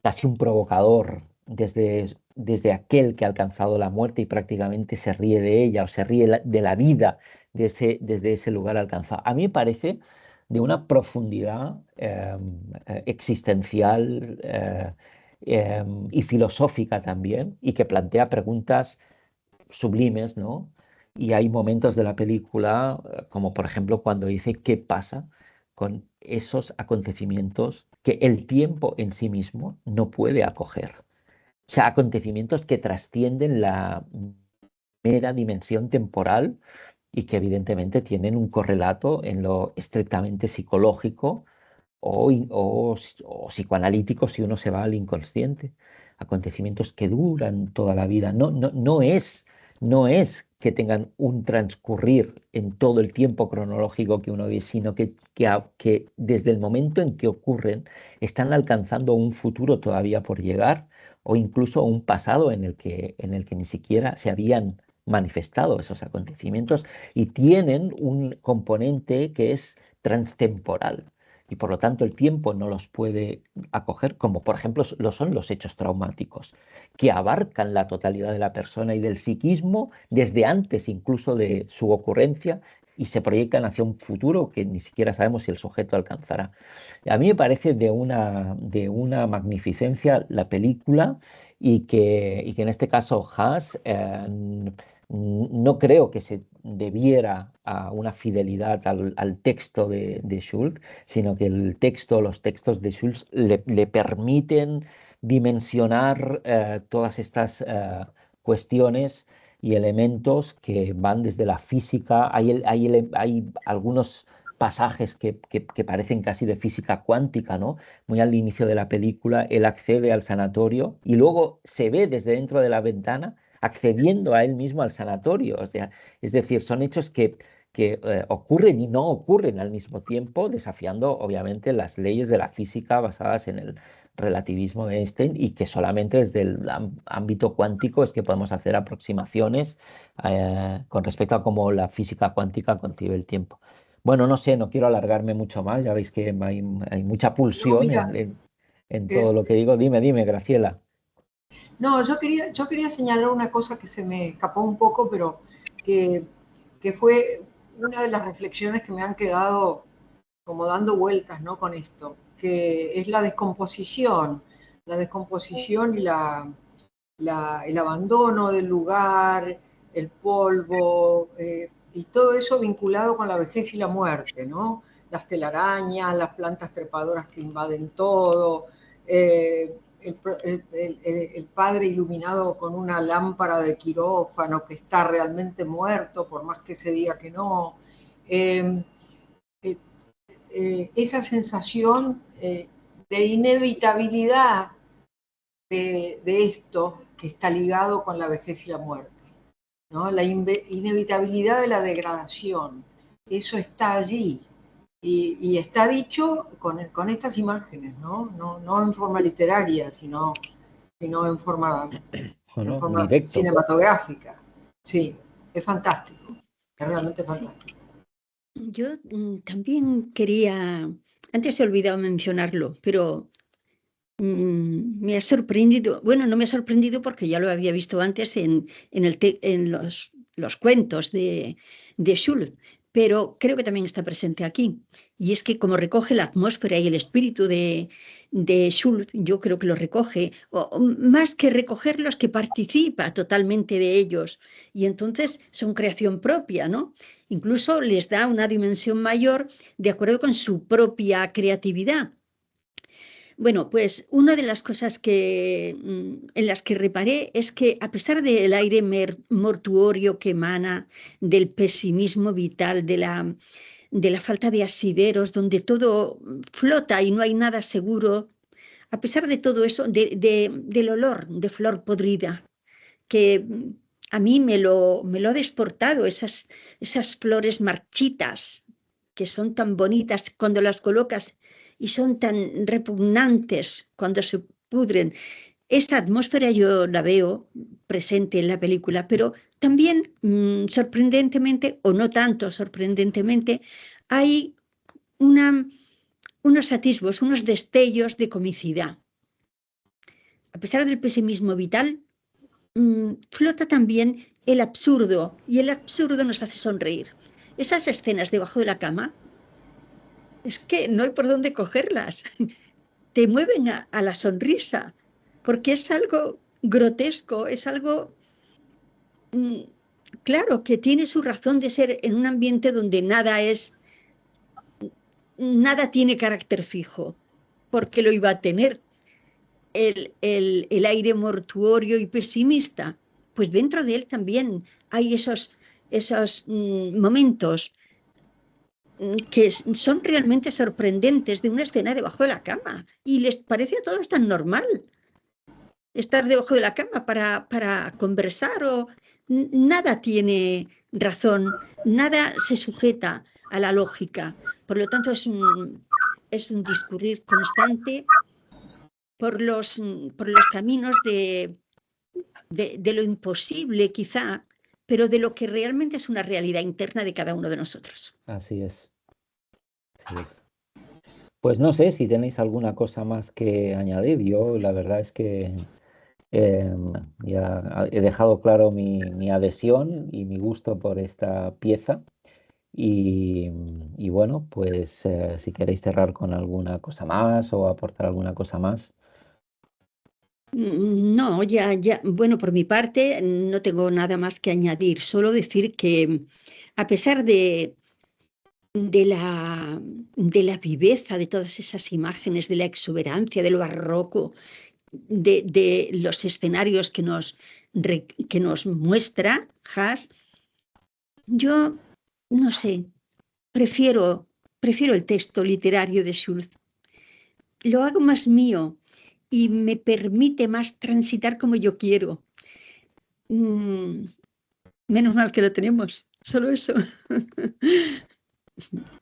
casi un provocador, desde aquel que ha alcanzado la muerte y prácticamente se ríe de ella o se ríe de la vida desde ese lugar alcanzado. A mí me parece de una profundidad existencial y filosófica también, y que plantea preguntas sublimes, ¿no? Y hay momentos de la película, como por ejemplo cuando dice qué pasa con esos acontecimientos que el tiempo en sí mismo no puede acoger. O sea, acontecimientos que trascienden la mera dimensión temporal y que evidentemente tienen un correlato en lo estrictamente psicológico o psicoanalítico si uno se va al inconsciente. Acontecimientos que duran toda la vida. No es que tengan un transcurrir en todo el tiempo cronológico que uno vive, sino que desde el momento en que ocurren están alcanzando un futuro todavía por llegar o incluso un pasado en el que ni siquiera se habían manifestado esos acontecimientos y tienen un componente que es transtemporal y por lo tanto el tiempo no los puede acoger, como por ejemplo lo son los hechos traumáticos, que abarcan la totalidad de la persona y del psiquismo desde antes incluso de su ocurrencia y se proyectan hacia un futuro que ni siquiera sabemos si el sujeto alcanzará. A mí me parece de una magnificencia la película y que en este caso Haas no creo que se debiera a una fidelidad al texto de Schultz, sino que los textos de Schultz le permiten dimensionar todas estas cuestiones y elementos que van desde la física. Hay algunos pasajes que parecen casi de física cuántica, ¿no? Muy al inicio de la película, él accede al sanatorio y luego se ve desde dentro de la ventana accediendo a él mismo al sanatorio. O sea, es decir, son hechos que ocurren y no ocurren al mismo tiempo, desafiando obviamente las leyes de la física basadas en el relativismo de Einstein y que solamente desde el ámbito cuántico es que podemos hacer aproximaciones con respecto a cómo la física cuántica concibe el tiempo. Bueno, no sé, no quiero alargarme mucho más, ya veis que hay mucha No, pulsión mira, en todo eh, lo que digo. Dime, Graciela. no, yo quería señalar una cosa que se me escapó un poco, pero que, que fue una de las reflexiones que me han quedado como dando vueltas, ¿no? Con esto, que es la descomposición y el abandono del lugar, el polvo, y todo eso vinculado con la vejez y la muerte, ¿no? Las telarañas, las plantas trepadoras que invaden todo, el padre iluminado con una lámpara de quirófano que está realmente muerto, por más que se diga que no. Esa sensación de inevitabilidad de esto que está ligado con la vejez y la muerte, ¿no? La inevitabilidad de la degradación, eso está allí y está dicho con estas imágenes, ¿no? No en forma literaria, sino en forma Bueno, directo. cinematográfica. Sí, es fantástico, es realmente fantástico. Yo también quería, antes he olvidado mencionarlo, pero me ha sorprendido, bueno, no me ha sorprendido porque ya lo había visto antes en los cuentos de Schulz, pero creo que también está presente aquí. Y es que como recoge la atmósfera y el espíritu de Schulz, yo creo que lo recoge, o más que recogerlos, que participa totalmente de ellos. Y entonces son creación propia, ¿no? Incluso les da una dimensión mayor de acuerdo con su propia creatividad. Bueno, pues una de las cosas en las que reparé es que a pesar del aire mortuorio que emana, del pesimismo vital, de la falta de asideros, donde todo flota y no hay nada seguro, a pesar de todo eso, del olor de flor podrida, que a mí me lo ha desportado, esas flores marchitas que son tan bonitas cuando las colocas y son tan repugnantes cuando se pudren. Esa atmósfera yo la veo presente en la película, pero también sorprendentemente, o no tanto sorprendentemente, hay unos atisbos, unos destellos de comicidad. A pesar del pesimismo vital, flota también el absurdo, y el absurdo nos hace sonreír. Esas escenas debajo de la cama, es que no hay por dónde cogerlas. Te mueven a la sonrisa, porque es algo grotesco, es algo, claro, que tiene su razón de ser en un ambiente donde nada tiene carácter fijo, porque lo iba a tener el aire mortuorio y pesimista. Pues dentro de él también hay esos momentos que son realmente sorprendentes, de una escena debajo de la cama, y les parece a todos tan normal estar debajo de la cama para conversar, o nada tiene razón, nada se sujeta a la lógica. Por lo tanto, es un discurrir constante por los caminos de lo imposible, quizá, pero de lo que realmente es una realidad interna de cada uno de nosotros. Así es. Así es. Pues no sé si tenéis alguna cosa más que añadir. Yo la verdad es que ya he dejado claro mi adhesión y mi gusto por esta pieza. Y bueno, pues si queréis cerrar con alguna cosa más o aportar alguna cosa más. No, ya, bueno, por mi parte no tengo nada más que añadir, solo decir que a pesar de la viveza de todas esas imágenes, de la exuberancia, de lo barroco, de los escenarios que nos muestra Haas, yo no sé, prefiero el texto literario de Schulz. Lo hago más mío y me permite más transitar como yo quiero. Menos mal que lo tenemos, solo eso.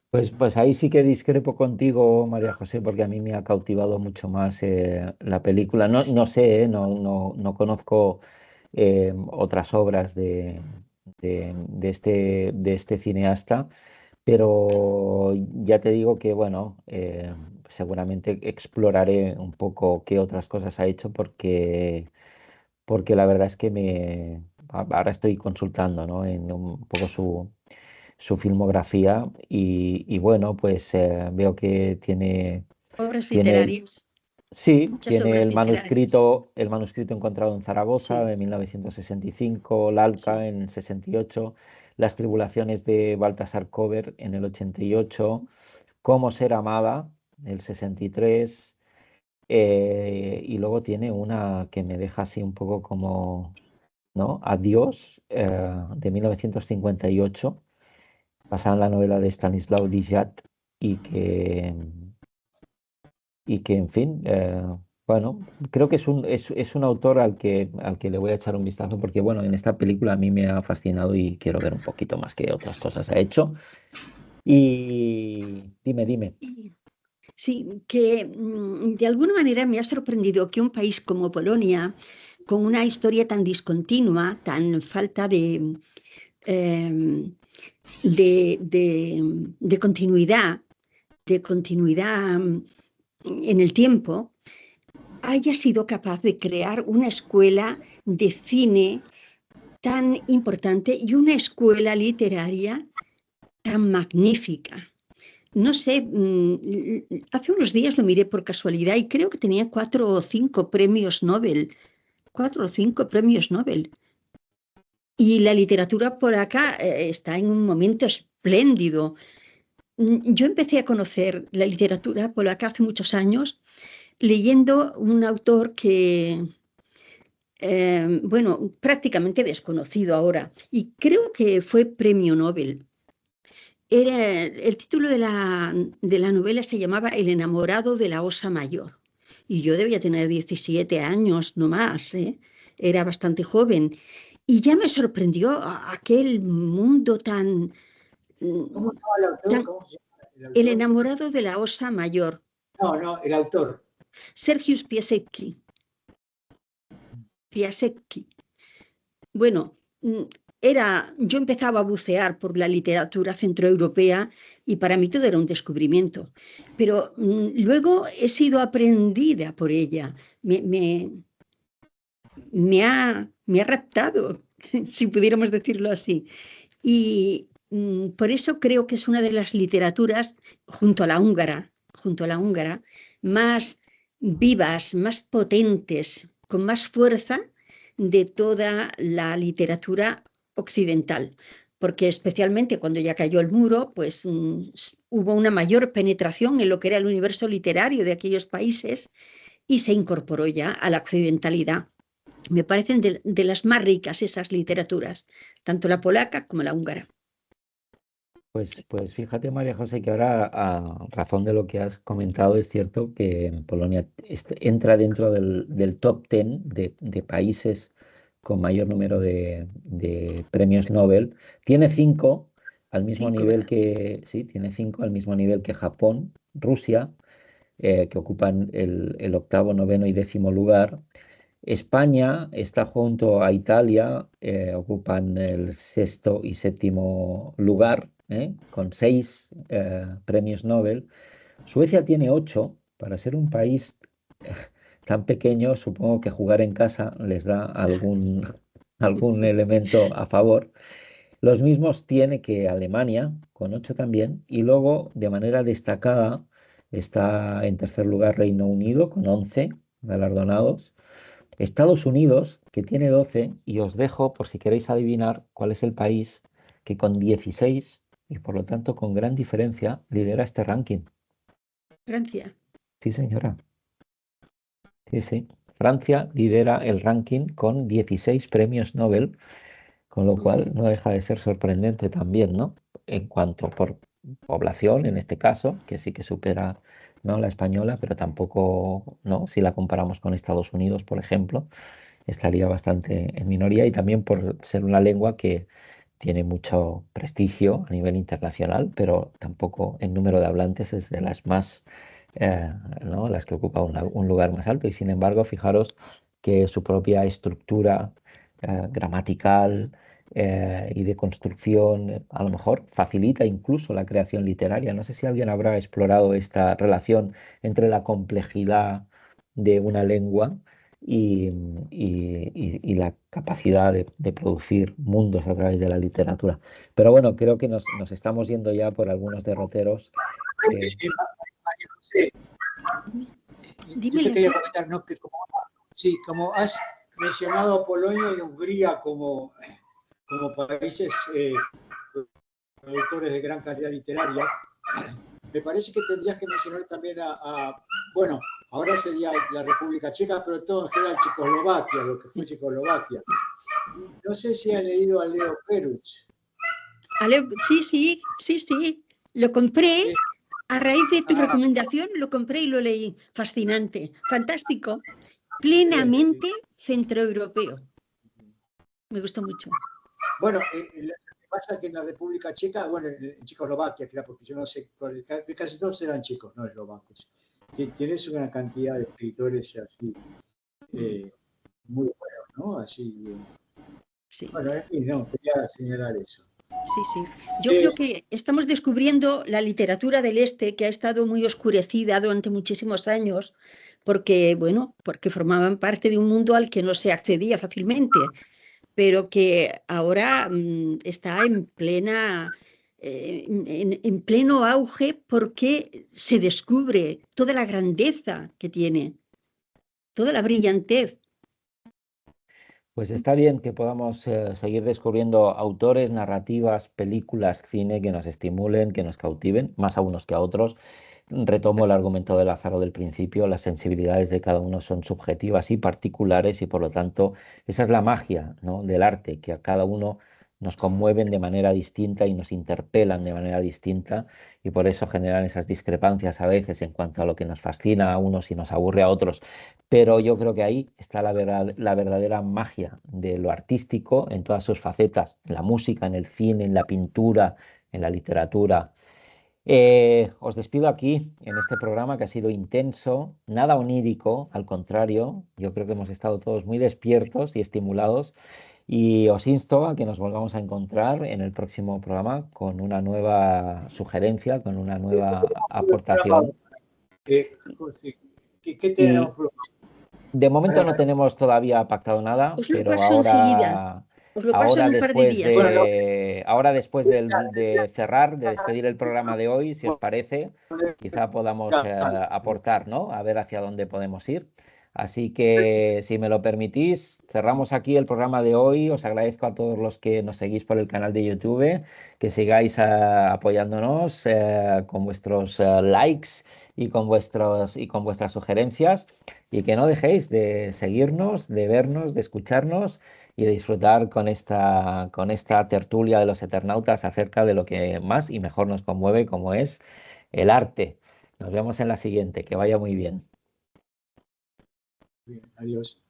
Pues ahí sí que discrepo contigo, María José, porque a mí me ha cautivado mucho más la película. No sé, no conozco otras obras de este cineasta, pero ya te digo que, bueno, seguramente exploraré un poco qué otras cosas ha hecho, porque la verdad es que ahora estoy consultando, ¿no? En un poco su filmografía y bueno, pues veo que Obras tiene, literarias, sí, muchas tiene obras literarias. el manuscrito encontrado en Zaragoza Sí, de 1965, L'Alca sí. en 68, Las tribulaciones de Baltasar Kober en el 88, Cómo ser amada, el 63, y luego tiene una que me deja así un poco como, ¿no? Adiós, de 1958, basada en la novela de Stanislaw Dijat, y que, y que en fin, bueno, creo que es un autor al que le voy a echar un vistazo, porque bueno, en esta película a mí me ha fascinado y quiero ver un poquito más que otras cosas ha hecho. Y dime, dime. Y sí, que de alguna manera me ha sorprendido que un país como Polonia, con una historia tan discontinua, tan falta em, de continuidad, en el tiempo, haya sido capaz de crear una escuela de cine tan importante y una escuela literaria tan magnífica. No sé, hace unos días lo miré por casualidad y creo que tenía 4 o 5 premios Nobel. Y la literatura por acá está en un momento espléndido. Yo empecé a conocer la literatura polaca hace muchos años leyendo un autor que, bueno, prácticamente desconocido ahora, y creo que fue premio Nobel. El título de la novela se llamaba El enamorado de la osa mayor. Y yo debía tener 17 años, no más, ¿eh? Era bastante joven. Y ya me sorprendió aquel mundo ¿Cómo mm, se llama el autor? tan... ¿Cómo se llama el El autor? enamorado de la osa mayor, No, no, el autor. Sergiusz Piasecki. Bueno, yo empezaba a bucear por la literatura centroeuropea y para mí todo era un descubrimiento. Pero luego he sido aprendida por ella. Me, me, me ha raptado, si pudiéramos decirlo así. Y por eso creo que es una de las literaturas, junto a la húngara, más vivas, más potentes, con más fuerza de toda la literatura occidental. Porque especialmente cuando ya cayó el muro, pues hubo una mayor penetración en lo que era el universo literario de aquellos países y se incorporó ya a la occidentalidad. Me parecen de las más ricas esas literaturas, tanto la polaca como la húngara. Pues fíjate, María José, que ahora, a razón de lo que has comentado, es cierto que Polonia entra dentro del top 10 de países con mayor número de premios Nobel. Tiene cinco al mismo 5, nivel ¿verdad? que, sí, tiene cinco al mismo nivel que Japón, Rusia, que ocupan el octavo, noveno y décimo lugar. España está junto a Italia, ocupan el sexto y séptimo lugar, con seis premios Nobel. Suecia tiene ocho. Para ser un país tan pequeño, supongo que jugar en casa les da algún elemento a favor. Los mismos tiene que Alemania, con ocho también, y luego, de manera destacada, está en tercer lugar Reino Unido, con 11 galardonados. Estados Unidos, que tiene 12, y os dejo por si queréis adivinar cuál es el país que con 16, y por lo tanto con gran diferencia, lidera este ranking. Francia. Sí, señora. Sí, sí. Francia lidera el ranking con 16 premios Nobel, con lo cual no deja de ser sorprendente también, ¿no? En cuanto por población, en este caso, que sí que supera, ¿no?, la española, pero tampoco, ¿no? Si la comparamos con Estados Unidos, por ejemplo, estaría bastante en minoría y también por ser una lengua que tiene mucho prestigio a nivel internacional, pero tampoco en número de hablantes es de las más, ¿no?, las que ocupa un lugar más alto. Y sin embargo, fijaros que su propia estructura gramatical y de construcción a lo mejor facilita incluso la creación literaria. No sé si alguien habrá explorado esta relación entre la complejidad de una lengua y la capacidad de producir mundos a través de la literatura. Pero bueno, creo que nos estamos yendo ya por algunos derroteros. María José, Dime, yo te quería Leslie. comentar, ¿no? Que como has mencionado a Polonia y Hungría como países productores de gran calidad literaria, me parece que tendrías que mencionar también bueno, ahora sería la República Checa, pero todo en general Checoslovaquia, lo que fue Checoslovaquia. No sé si has leído a Leo Peruch. Sí, lo compré. A raíz de tu recomendación lo compré y lo leí. Fascinante, fantástico, plenamente centroeuropeo. Me gustó mucho. Bueno, lo que pasa es que en la República Checa, bueno, en Checoslovaquia, claro, porque yo no sé, que casi todos eran chicos, no eslovacos. Tienes una cantidad de escritores así muy buenos, ¿no? Así. Sí. Bueno, en fin, no, quería señalar eso. Sí. Yo creo que estamos descubriendo la literatura del Este, que ha estado muy oscurecida durante muchísimos años, porque formaban parte de un mundo al que no se accedía fácilmente, pero que ahora está en pleno auge porque se descubre toda la grandeza que tiene, toda la brillantez. Pues está bien que podamos seguir descubriendo autores, narrativas, películas, cine que nos estimulen, que nos cautiven, más a unos que a otros. Retomo el argumento de Lázaro del principio, las sensibilidades de cada uno son subjetivas y particulares y por lo tanto esa es la magia, ¿no?, del arte, que a cada uno nos conmueven de manera distinta y nos interpelan de manera distinta y por eso generan esas discrepancias a veces en cuanto a lo que nos fascina a unos y nos aburre a otros. Pero yo creo que ahí está la verdadera magia de lo artístico en todas sus facetas, en la música, en el cine, en la pintura, en la literatura. Os despido aquí en este programa que ha sido intenso, nada onírico, al contrario, yo creo que hemos estado todos muy despiertos y estimulados y os insto a que nos volvamos a encontrar en el próximo programa con una nueva sugerencia, con una nueva aportación. ¿Qué Y tenemos? de momento no tenemos todavía pactado nada, Os lo pero paso enseguida, os lo paso en un par de días. ahora después de cerrar, de despedir el programa de hoy, si os parece, quizá podamos aportar, ¿no? A ver hacia dónde podemos ir. Así que, si me lo permitís, cerramos aquí el programa de hoy. Os agradezco a todos los que nos seguís por el canal de YouTube, que sigáis apoyándonos con vuestros likes y con vuestras sugerencias y que no dejéis de seguirnos, de vernos, de escucharnos y de disfrutar con esta tertulia de los Eternautas acerca de lo que más y mejor nos conmueve, como es el arte. Nos vemos en la siguiente, que vaya muy bien. Bien, adiós.